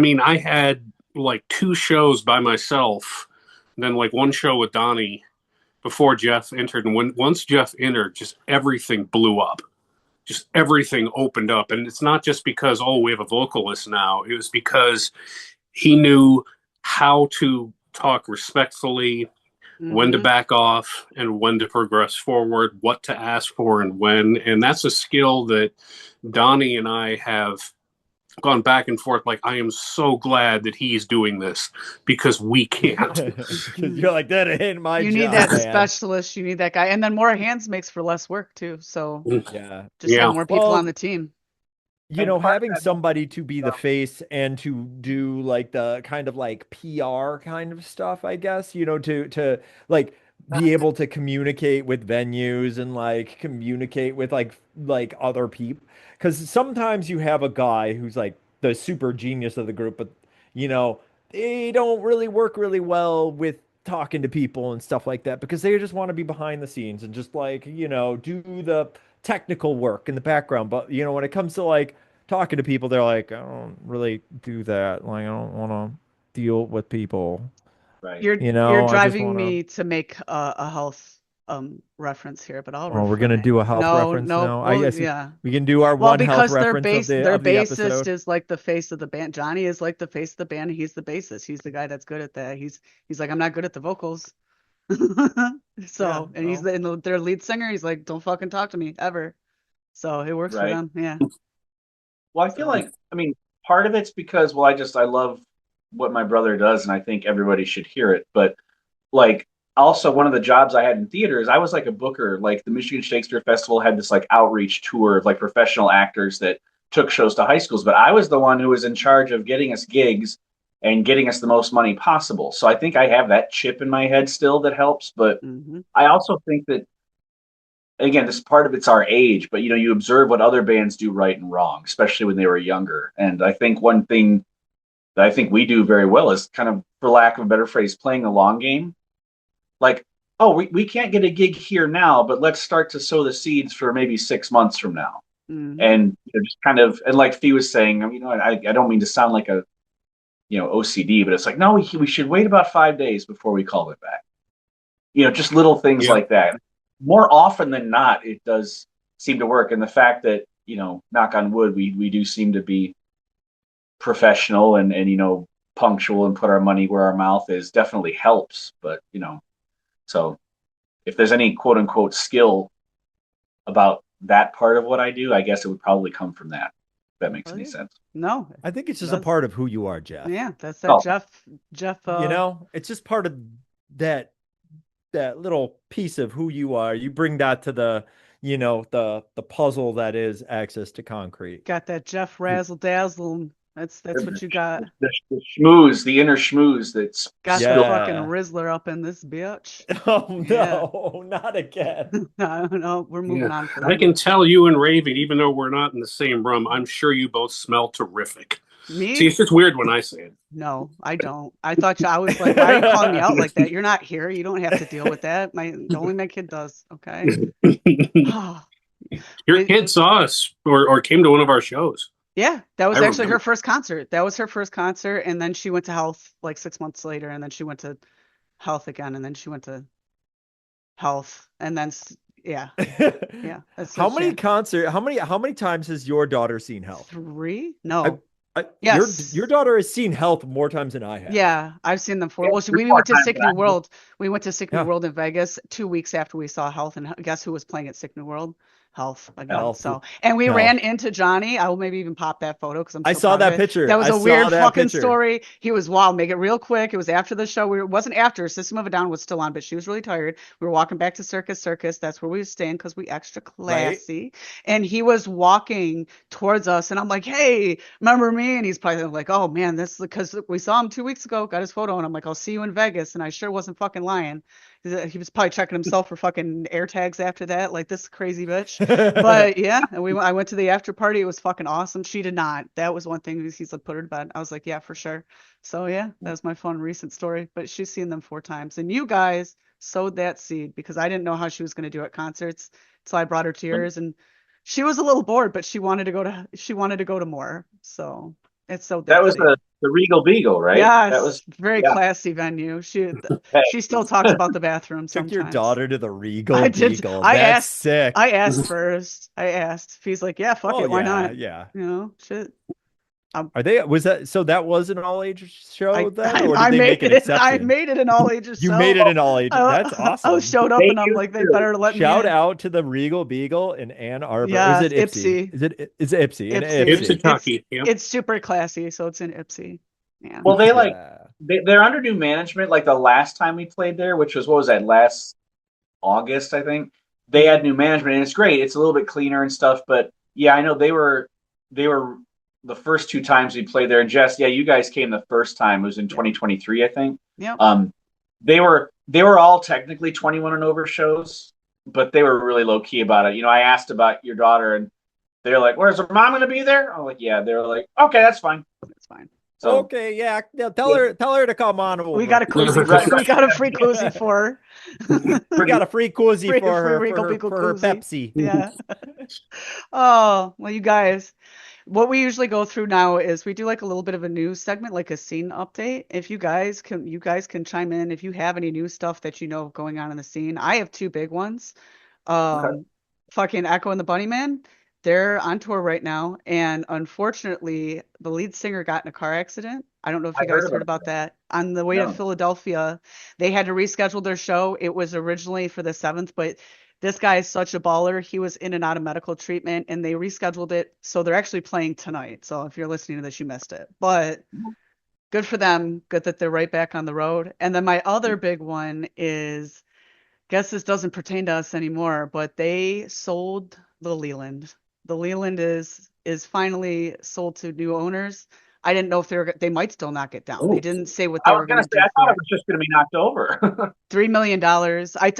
mean, I had like 2 shows by myself, and then like 1 show with Donnie before Jeff entered. And once Jeff entered, just everything blew up. Just everything opened up. And it's not just because, oh, we have a vocalist now. It was because he knew how to talk respectfully, when to back off and when to progress forward, what to ask for and when. And that's a skill that Donnie and I have gone back and forth. Like, I am so glad that he's doing this because we can't. Because you're like, that ain't my You job, need that man. specialist. You need that guy. And then more hands makes for less work too. So Yeah. just have more people on the team. Having somebody to be the face and to do like the kind of like PR kind of stuff, I guess, to like be able to communicate with venues and like communicate with like other people. Because sometimes you have a guy who's like the super genius of the group, but they don't really work really well with talking to people and stuff like that because they just want to be behind the scenes and just like, do the technical work in the background. But when it comes to like talking to people, they're like, I don't really do that. Like, I don't want to deal with people. Right. You're You know, you're I just driving want to. me to make a health reference here, but I'll Oh, we're gonna refrain. do a health No, reference no, now. I well, guess yeah. we can do our Well, one health because reference of the their bassist episode. is like the face of the band. Johnny is like the face of the band. He's the bassist. He's the guy that's good at that. He's like, I'm not good at the vocals. Yeah. So, and he's their lead singer. He's like, don't fucking talk to me ever. So it works for Right. them. Yeah. Well, I feel So, like, I mean, part of it's because, well, I love what my brother does, and I think everybody should hear it. But like, also one of the jobs I had in theaters, I was like a booker. Like the Michigan Shakespeare Festival had this like outreach tour of like professional actors that took shows to high schools. But I was the one who was in charge of getting us gigs and getting us the most money possible. So I think I have that chip in my head still that helps. But hmm I also think that again, this part of it's our age, but you observe what other bands do right and wrong, especially when they were younger. And I think one thing that I think we do very well is kind of, for lack of a better phrase, playing the long game. Like, oh, we can't get a gig here now, but let's start to sow the seeds for maybe 6 months from now. hmm And just kind of, and like Phee was saying, I mean, I don't mean to sound like a OCD, but it's like, no, we should wait about 5 days before we call it back. Just little things Yep. like that. More often than not, it does seem to work. And the fact that, knock on wood, we do seem to be professional and punctual and put our money where our mouth is definitely helps. But, so if there's any quote unquote skill about that part of what I do, I guess it would probably come from that. If that makes Oh, any yeah. sense. No, I think it's just a that's part of who you are, Jeff. yeah, that's that Oh, Jeff You know, it's just part of that little piece of who you are. You bring that to the puzzle that is access to concrete. got that Jeff razzle dazzle. That's what you got. the schmooze, the inner schmooze that's Got the spilled. fucking Yeah. Rizzler up in this bitch. Oh Yeah. no, not again. No, we're moving Yeah. on from I that. can tell you and Raven, even though we're not in the same room, I'm sure you both smell terrific. See, Me? it's just weird when I say it. No, I don't. I was like, why are you calling me out like that? You're not here. You don't have to deal with that. Only my kid does. Okay. Your It- kid saw us or came to one of our shows. yeah, that was I actually her remember. first concert. That was her first concert, and then she went to health like 6 months later, and then she went to health again, and then she went to health, and then yeah, yeah. That's How such many a concert? How many times has your daughter seen Health? 3? I, No. your Yes. daughter has seen Health more times than I have. Yeah, I've seen them for. Yeah, Well, three we more went to times Sick than New I do. World. We went to Sick New Yeah. World in Vegas 2 weeks after we saw Health, and guess who was playing at Sick New World? Health again. Health. So, and we Health. ran into Johnny. I will maybe even pop that photo because I'm I so saw proud of that it. picture. That was I a saw weird that fucking picture. story. He was wow. Make it real quick. It was after the show. It wasn't after. System of a Down was still on, but she was really tired. We were walking back to Circus. That's where we were staying because we extra Right. classy. And he was walking towards us, and I'm like, "Hey, remember me?" And he's probably like, "Oh man, this is because we saw him 2 weeks ago. Got his photo, and I'm like, I'll see you in Vegas." And I sure wasn't fucking lying. He was probably checking himself for fucking air tags after that, like this crazy bitch. But yeah, and I went to the after party. It was fucking awesome. She did not. That was one thing. He's like, put her to bed. I was like, yeah, for sure. So yeah, that was my fun recent story. But she's seen them 4 times, and you guys sowed that seed because I didn't know how she was going to do at concerts, so I brought her to yours, and she was a little bored, but she wanted to go to more. So it sowed That that was seed. the Regal Beagle, right? That Yes, was, very yeah. classy venue. She Hey. she still talks about the bathroom Took your sometimes. daughter to the Regal I did. Beagle. I That's asked. sick. I asked first. I asked. He's like, yeah, fuck Oh it, why yeah, not? yeah. You know, shit. Was that so that was an all age show then, or I did they made make an it. I exception? made it an all ages You show. made it an all age. That's I awesome. showed up They and I'm used like, they to. better let me Shout in. out to the Regal Beagle in Ann Arbor. Or is Yes, it Ipsy? Ipsy. Is it Ipsy? In Ipsy. It's a Ipsy. talkie. Yep. It's super classy, so it's in Ipsy. Yeah. Well, Yeah. they're under new management. Like the last time we played there, which was, what was that, last August, I think. They had new management, and it's great. It's a little bit cleaner and stuff. But yeah, I know they were the first 2 times we played there. And Jess, yeah, you guys came the first time. It was in 2023, I think. Yep. They were all technically 21 and over shows, but they were really low key about it. I asked about your daughter, and they're like, "Where's her mom going to be there?" I'm like, "Yeah." They're like, "Okay, that's fine." It's fine. So Okay, yeah. Tell her to come on over. We got a koozie. Right. We got a free koozie for her. We got a free koozie Free for her Regal Beagle for her koozie. Pepsi. Yeah. Oh, well, you guys, What we usually go through now is we do like a little bit of a news segment, like a scene update. If you guys can chime in if you have any new stuff that you know going on in the scene. I have two big ones. Okay. Fucking Echo and the Bunnymen, they're on tour right now, and unfortunately, the lead singer got in a car accident. I don't know if I you heard guys heard about about that. On the way to No. Philadelphia, they had to reschedule their show. It was originally for the 7th, but this guy is such a baller. He was in and out of medical treatment, and they rescheduled it. So they're actually playing tonight. So if you're listening to this, you missed it. But good for them. Good that they're right back on the road. And then my other big one is, guess this doesn't pertain to us anymore, but they sold the Leland. The Leland is finally sold to new owners. I didn't know if they might still knock it down. They Oh, didn't say what I they was were gonna going to say do I for thought it it. was just gonna be knocked over. $3 million.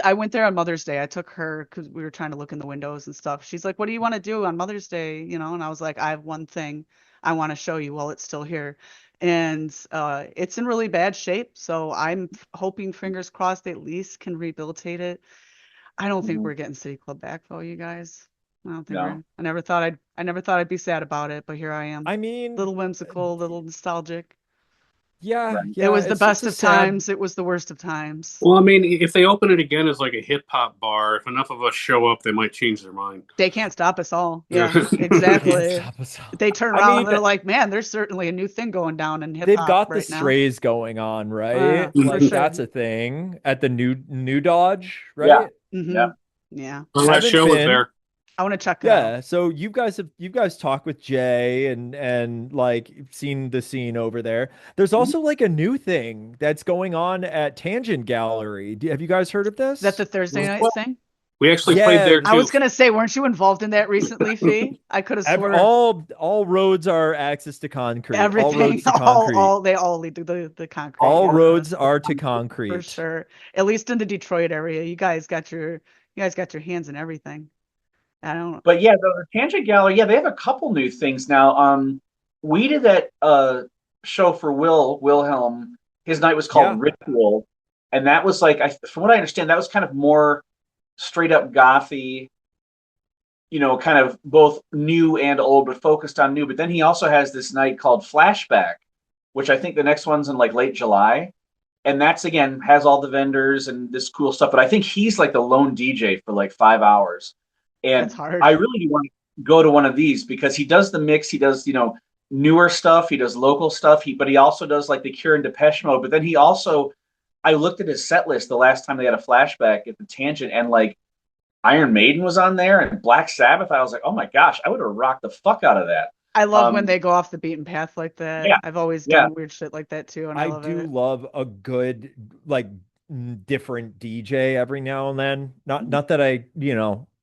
I went there on Mother's Day. I took her because we were trying to look in the windows and stuff. She's like, "What do you want to do on Mother's Day?" You know, and I was like, "I have one thing I want to show you while it's still here." And it's in really bad shape. So I'm hoping, fingers crossed, they at least can rehabilitate it. I don't think Mhm. we're getting City Club back though, you guys. I don't think No. we're. I never thought I'd be sad about it, but here I am. I mean, Little whimsical, little nostalgic. yeah, Right. It yeah, was the it's best a of sad. times. It was the worst of times. Well, I mean, if they open it again as like a hip hop bar, if enough of us show up, they might change their mind. They can't stop us all. Yeah. Yeah, They can't exactly. stop us all. They turn I around and mean, they're like, man, there's certainly a new thing going down in hip they've hop got the right now. strays going on, right? For Like sure. that's a thing at the new Dodge, Yeah. right? Yeah. Yeah. The last Haven't show was been. there. I want to check it out. Yeah, so you guys talk with Jay and like seen the scene over there. There's Mhm. also like a new thing that's going on at Tangent Gallery. Have you guys heard of Is that the this? Thursday night Well, thing? we actually played Yeah, there I too. was gonna say, weren't you involved in that recently, Phee? I could have swore all roads are access to concrete. All everything, roads to concrete. they all lead to the concrete. All Yeah, roads are to for concrete. sure. At least in the Detroit area, you guys got your hands in everything. I don't. But yeah, the Tangent Gallery, yeah, they have a couple new things now. We did that show for Wilhelm. His night was Yeah. called Ritual, and that was like, from what I understand, that was kind of more straight up gothy, kind of both new and old, but focused on new. But then he also has this night called Flashback, which I think the next one's in like late July. And that's again has all the vendors and this cool stuff. But I think he's like the lone DJ for like 5 hours. That's And hard. I really do want to go to one of these because he does the mix. He does, newer stuff. He does local stuff. But he also does like the Cure and Depeche Mode. But then he also, I looked at his set list the last time they had a flashback at the Tangent, and like Iron Maiden was on there and Black Sabbath. I was like, oh my gosh, I would have rocked the fuck out of that. I love when Um, they go off the beaten path like that. yeah, I've always yeah, done weird shit like that too, and I I love do it. love a good like different DJ every now and then. Not that I,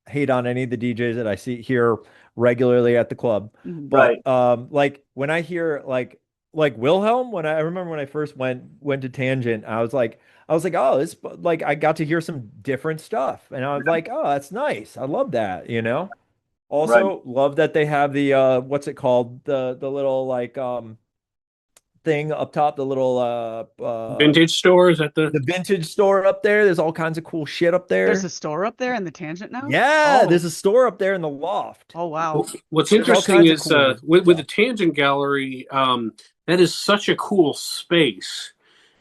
hate on any of the DJs that I see here regularly at the club, Mhm. right. but like when I hear like Wilhelm, I remember when I first went to Tangent, I was like, oh, this like I got to hear some different stuff, and I was like, oh, that's nice. I love that. Right. Also, love that they have the what's it called? The little like thing up top, the little Vintage stores at the. the vintage store up there. There's all kinds of cool shit up There's a there. store up there in the Tangent now? Yeah, Oh, there's a store up there in the loft. oh wow. What's There's all interesting kinds of is cool with the stuff. Tangent Gallery, that is such a cool space.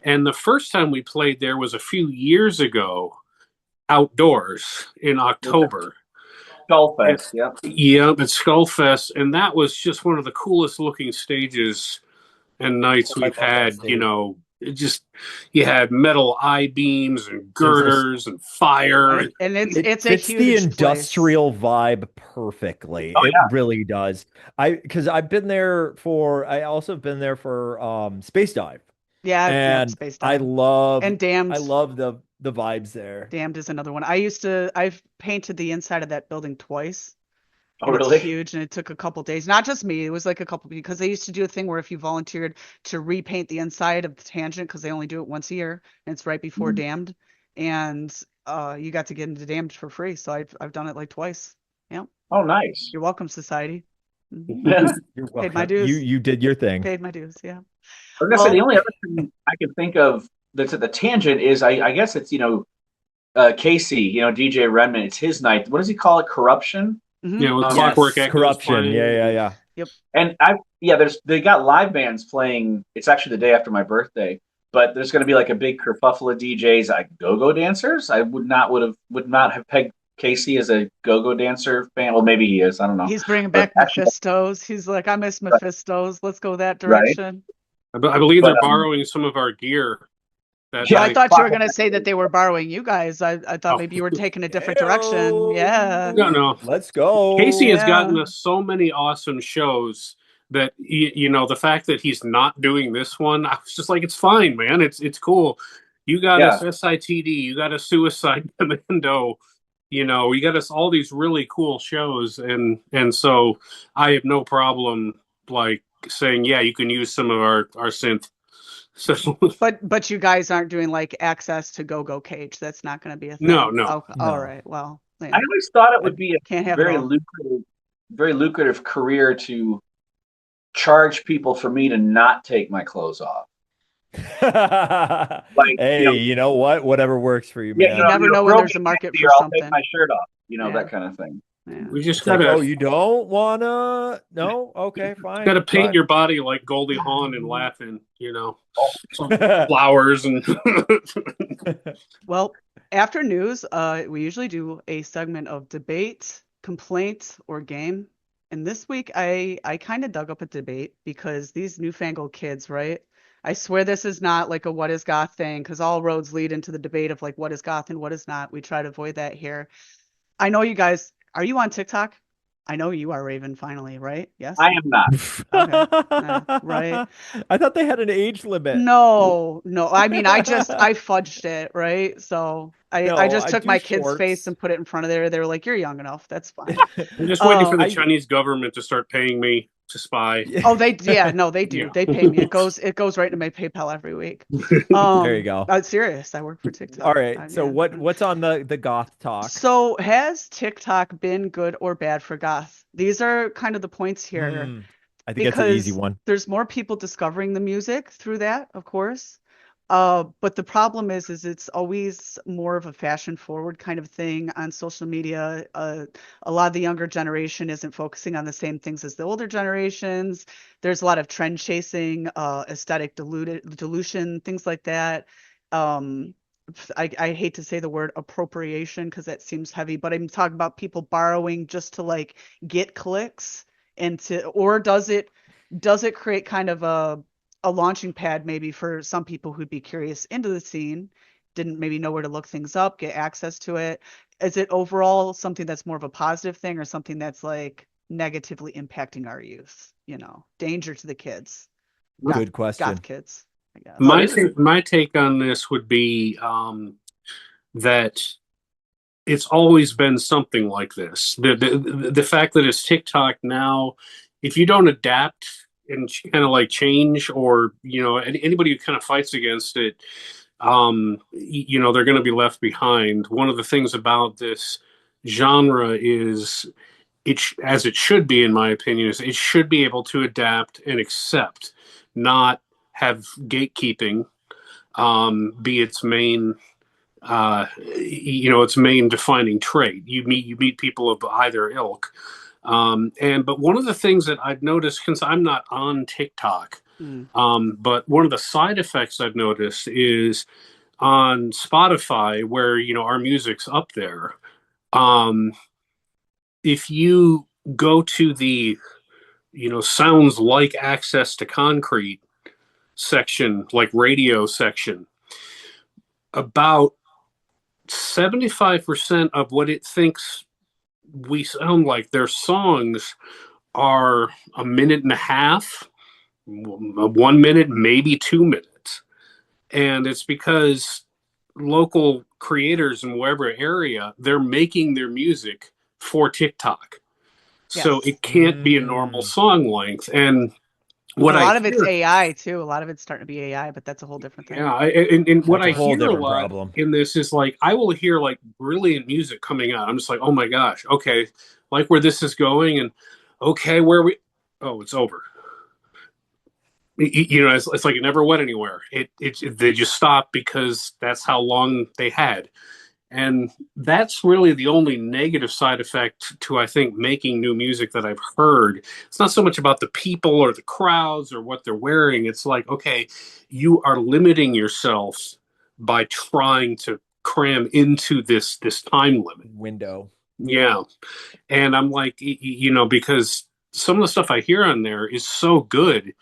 And the first time we played there was a few years ago, outdoors in October. And, Skullfest. Yeah. yeah, at Skullfest, and that was just one of the coolest looking stages and nights Oh, I we've love that had. stage. It just you had metal I beams and There's this girders and fire. And It it's a fits the huge place. industrial vibe perfectly. Oh It yeah. really does. Because I also have been there for Space Dive. Yeah, yep, And Space I Dive. love And Damned. the vibes there. Damned is another one. I've painted the inside of that building twice. Oh And it's really? huge, and it took a couple days. Not just me, it was like a couple, because they used to do a thing where if you volunteered to repaint the inside of the Tangent, because they only do it once a year, and it's right before Mhm. Damned, and you got to get into Damned for free. So I've done it like twice. Yeah, Oh nice. you're welcome, society. Mhm. You're Paid my welcome. dues. You did your thing. Paid my dues. Yeah. I was gonna say Well, the only other thing I can think of that's at the Tangent is I guess it's Casey, DJ Redmond. It's his night. What does he call it? Corruption. mhm. With Um, Clockwork Yes, Echoes corruption. playing. Yeah. Yep. And they got live bands playing. It's actually the day after my birthday, but there's going to be like a big kerfuffle of DJs, like go-go dancers. I would not have pegged Casey as a go-go dancer fan. Well, maybe he is. I don't know. He's bringing But back actually, Mephistos. He's like, I miss Mephistos. Let's go that right. direction. I believe But they're borrowing some of our gear. That Oh, yeah, I like thought you were gonna say that they were borrowing you guys. I thought oh maybe you were taking a different direction. Yeah. no, Let's Casey has go. gotten Yeah. us so many awesome shows that the fact that he's not doing this one, I was just like, it's fine, man. It's cool. You got us yeah, SITD, you got us Suicide Commando, you got us all these really cool shows, and so I have no problem like saying, yeah, you can use some of our synth. So But you guys aren't doing like access to go Cage. That's not gonna be a no, thing. no. Okay. All No. right. Well, I yeah. always thought it I, would be a Can't have it all. very lucrative career to charge people for me to not take my clothes off. Like, hey, you know what? Whatever works for you, yeah, You man. never know when girl there's get a market sexy for or I'll take something. my shirt off. Yeah. That kind of thing. Yeah. We just It's like, gotta oh, you don't wanna? No? Okay, fine. gotta paint Fine. your body like Goldie Hawn and laughing, some flowers and Well, after news, we usually do a segment of debate, complaint, or game. And this week, I kind of dug up a debate because these newfangled kids, right? I swear this is not like a what is goth thing because all roads lead into the debate of like what is goth and what is not. We try to avoid that here. I know you guys, are you on TikTok? I know you are, Raven, finally, right? Yes? I am not. Okay. Right. I thought they had an age limit. No, no. I mean, I fudged it, right? So I No, just I took do my kid's face shorts. and put it in front of there. They were like, "You're young enough. That's fine." I'm just waiting for the Um, I Chinese government to start paying me to spy. oh, yeah, no, they do. Yeah. They pay me. It goes right into my PayPal every week. there you go. I'm serious. I work for All TikTok. right. So Yeah. what's on the goth talk? So has TikTok been good or bad for goth? These are kind of the points here. Hmm. I think that's an easy Because one. there's more people discovering the music through that, of course. But the problem is it's always more of a fashion forward kind of thing on social media. A lot of the younger generation isn't focusing on the same things as the older generations. There's a lot of trend chasing, aesthetic dilution, things like that. Um, I hate to say the word appropriation because that seems heavy, but I'm talking about people borrowing just to like get clicks or does it create kind of a launching pad maybe for some people who'd be curious into the scene, didn't maybe know where to look things up, get access to it? Is it overall something that's more of a positive thing or something that's like negatively impacting our youth? Danger to the kids, goth, Good question. goth kids, I guess. My take on this would be that it's always been something like this. The fact that it's TikTok now, if you don't adapt and kind of like change, or anybody who kind of fights against it, they're going to be left behind. One of the things about this genre is as it should be, in my opinion, is it should be able to adapt and accept, not have gatekeeping be its main its main defining trait. You meet people of either ilk, but one of the things that I've noticed, since I'm not on TikTok, Mm. but one of the side effects I've noticed is on Spotify, where our music's up there. Um, if you go to the sounds like Access to Concrete section, like radio section, about 75% of what it thinks we sound like, their songs are a minute and a half, 1 minute, maybe 2 minutes. And it's because local creators in whatever area, they're making their music for TikTok. So Yes. it can't be a normal song length. And what And a I lot of it's hear, AI too. A lot of it's starting to be AI, but that's a whole different thing. yeah, and what That's I a whole hear a different lot problem. in this is like I will hear like brilliant music coming out. I'm just like, oh my gosh, okay, like where this is going, and okay, where we, oh, it's over. It's like it never went anywhere. They just stopped because that's how long they had. And that's really the only negative side effect to, I think, making new music that I've heard. It's not so much about the people or the crowds or what they're wearing. It's like, okay, you are limiting yourself by trying to cram into this time limit. Window. Yeah. And I'm like, because some of the stuff I hear on there is so good.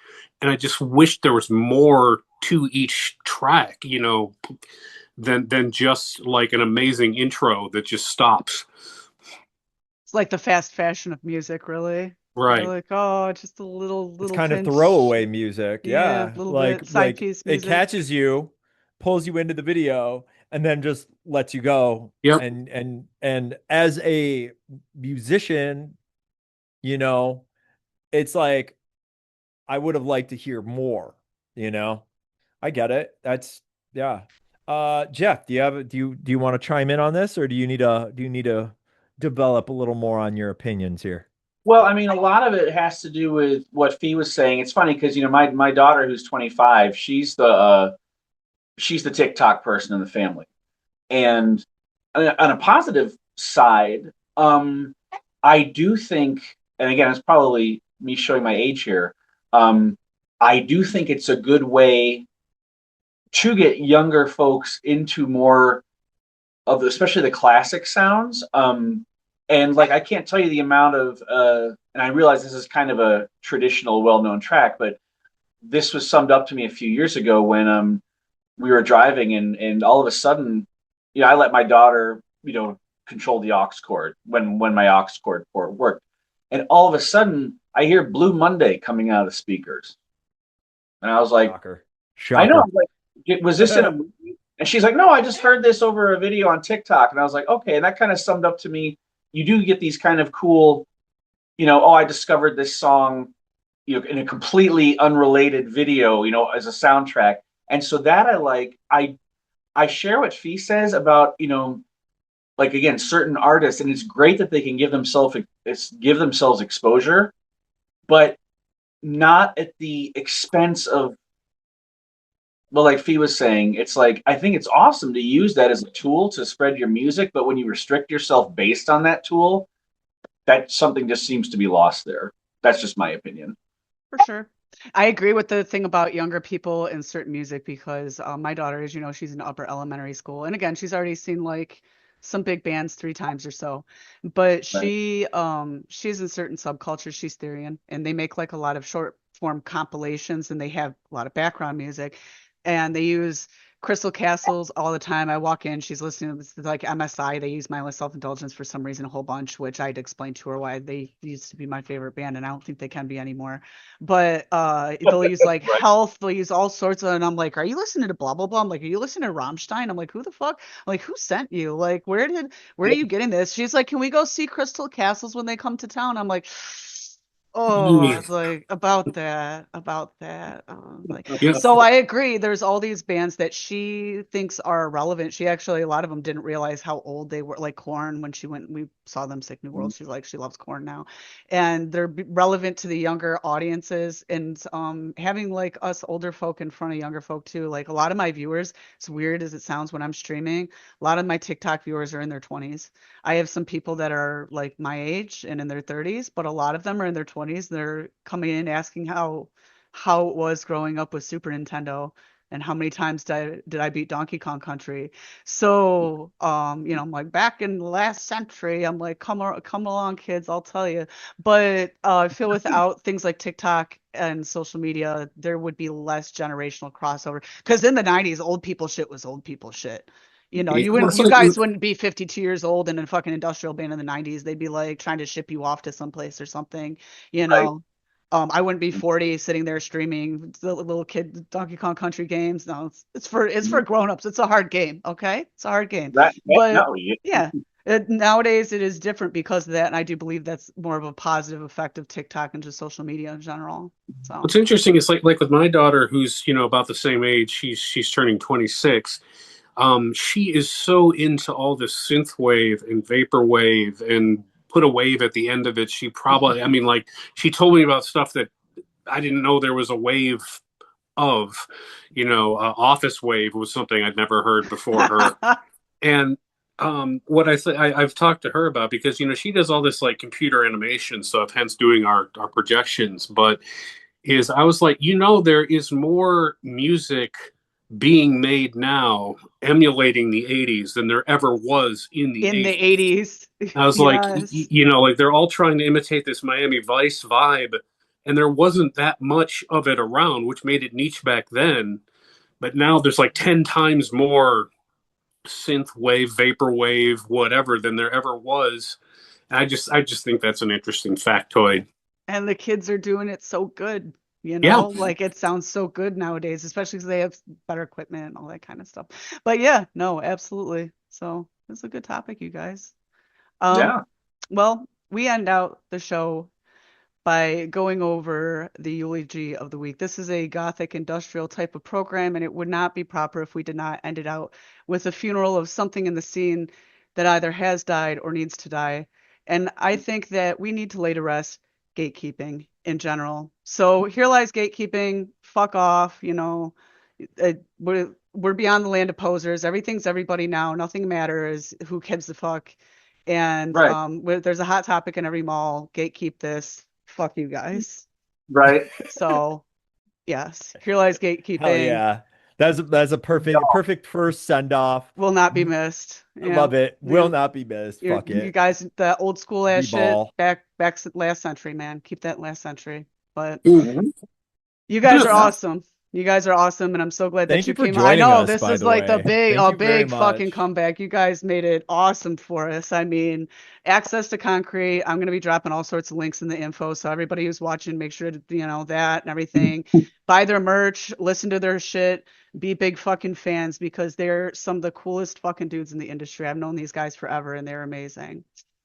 And I just wish there was more to each track, than just like an amazing intro that just stops. It's like the fast fashion of music, really. You're Right. like, oh, just a It's little kind of pinch. throwaway music. Yeah, Yeah. a little bit side piece It music. catches you, pulls you into the video, and then just lets you go. Yep. And as a musician, you know, it's like I would have liked to hear more, you know. I get it. That's yeah. Jeff, do you want to chime in on this, or do you need to develop a little more on your opinions here? Well, I mean, a lot of it has to do with what Fee was saying. It's funny because my daughter who's 25, she's the TikTok person in the family, and on a positive side, I do think, and again, it's probably me showing my age here. Um, I do think it's a good way to get younger folks into more of especially the classic sounds. And like I can't tell you the amount of and I realize this is kind of a traditional, well-known track, but this was summed up to me a few years ago when we were driving and all of a sudden, I let my daughter, control the aux cord when my aux cord port worked. And all of a sudden I hear Blue Monday coming out of the speakers. And I was like, Shocker. I know, Shocker. like, was this in a movie? And she's like, no, I just heard this over a video on TikTok. And I was like, okay. And that kind of summed up to me. You do get these kind of cool, oh, I discovered this song, in a completely unrelated video, as a soundtrack. And so that I like, I share what Fee says about, like again, certain artists, and it's great that they can give themselves exposure, but not at the expense of, well, like Fee was saying, it's like I think it's awesome to use that as a tool to spread your music, but when you restrict yourself based on that tool, that something just seems to be lost there. That's just my opinion. For sure. I agree with the thing about younger people and certain music because my daughter, as you know, she's in upper elementary school. And again, she's already seen like some big bands 3 times or so. But Right. she's in certain subcultures, she's Syrian, and they make like a lot of short form compilations and they have a lot of background music. And they use Crystal Castles all the time. I walk in, she's listening to this, like MSI. They use Mindless Self-Indulgence for some reason a whole bunch, which I'd explain to her why they used to be my favorite band, and I don't think they can be anymore. But they'll use like Right. Health, they'll use all sorts of, and I'm like, are you listening to blah blah blah? I'm like, are you listening to Rammstein? I'm like, who the fuck? I'm like, who sent you? Like, where are you getting this? She's like, can we go see Crystal Castles when they come to town? I'm like, oh, it's like about that. Like, Yeah. so I agree. There's all these bands that she thinks are relevant. She actually, a lot of them didn't realize how old they were. Like Korn, when she went, we saw them Sick New World. She's like, she loves Korn now, and they're relevant to the younger audiences. And having like us older folk in front of younger folk too. Like a lot of my viewers, as weird as it sounds when I'm streaming, a lot of my TikTok viewers are in their 20s. I have some people that are like my age and in their 30s, but a lot of them are in their 20s. They're coming in asking how it was growing up with Super Nintendo and how many times did I beat Donkey Kong Country. So, I'm like back in the last century, I'm like come along kids, I'll tell you. But I feel without things like TikTok and social media, there would be less generational crossover. Because in the 90s, old people shit was old people shit. Well, it's You like, guys wouldn't be 52 years old in a fucking industrial band in the 90s. They'd be like trying to ship you off to someplace or something, you Right. know. I wouldn't be 40 sitting there streaming the little kid Donkey Kong Country games. No, it's for grown-ups. It's a hard game, okay? It's a hard game. That But no, you, yeah, nowadays it is different because of that, and I do believe that's more of a positive effect of TikTok and just social media in general. So, what's interesting is like with my daughter, who's about the same age. She's turning 26. She is so into all this synth wave and vapor wave and put a wave at the end of it. She probably, I mean, like she told me about stuff that I didn't know there was a wave of. Office wave was something I'd never heard before her. And what I've talked to her about, because she does all this like computer animation stuff, hence doing our projections. But is I was like, there is more music being made now emulating the 80s than there ever was in the In the 80s. 80s. I was like, Yes. like they're all trying to imitate this Miami Vice vibe, and there wasn't that much of it around, which made it niche back then. But now there's like 10 times more synth wave, vaporwave, whatever than there ever was. And I just think that's an interesting factoid. And the kids are doing it so good, Yeah, like it sounds so good nowadays, especially because they have better equipment and all that kind of stuff. But yeah, no, absolutely. So it's a good topic, you guys. Um, Yeah. well, we end out the show by going over the eulogy of the week. This is a gothic industrial type of program, and it would not be proper if we did not end it out with a funeral of something in the scene that either has died or needs to die. And I think that we need to lay to rest gatekeeping in general. So here lies gatekeeping. Fuck off. We're beyond the land of posers. Everything's everybody now. Nothing matters. Who gives a fuck? And Right. there's a hot topic in every mall. Gatekeep this. Fuck you guys. Right. So yes, here lies Hell gatekeeping. yeah. That's a perfect first send off. Will not be missed. I love it. Will not be missed. Fuck You it. guys, the old school ass shit B-ball. back last century, man. Keep that last century. But Mhm. you guys are Yeah. awesome. You guys are awesome, and I'm so glad that Thank you you for came. I joining know us, this by is the like way. Thank a you very big fucking much. comeback. You guys made it awesome for us. I mean, access to concrete. I'm gonna be dropping all sorts of links in the info, so everybody who's watching, make sure to that and everything. Buy their merch, listen to their shit, be big fucking fans because they're some of the coolest fucking dudes in the industry. I've known these guys forever, and they're amazing.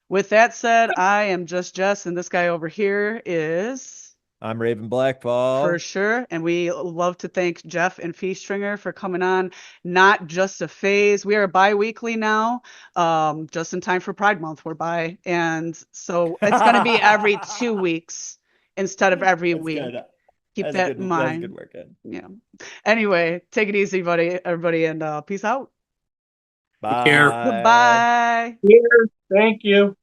With that said, I am just Jess, and this guy over here is. I'm Raven For Blackfall. sure. And we love to thank Jeff and Fee Stringer for coming on. Not just a phase. We are bi-weekly now. Just in time for Pride Month, we're bi. And so it's going to be every 2 weeks instead of every That's week. good. Keep that in That's good mind. working. Yeah. Anyway, take it easy, everybody, and peace out. Take care. Bye. Goodbye. Here. Thank you.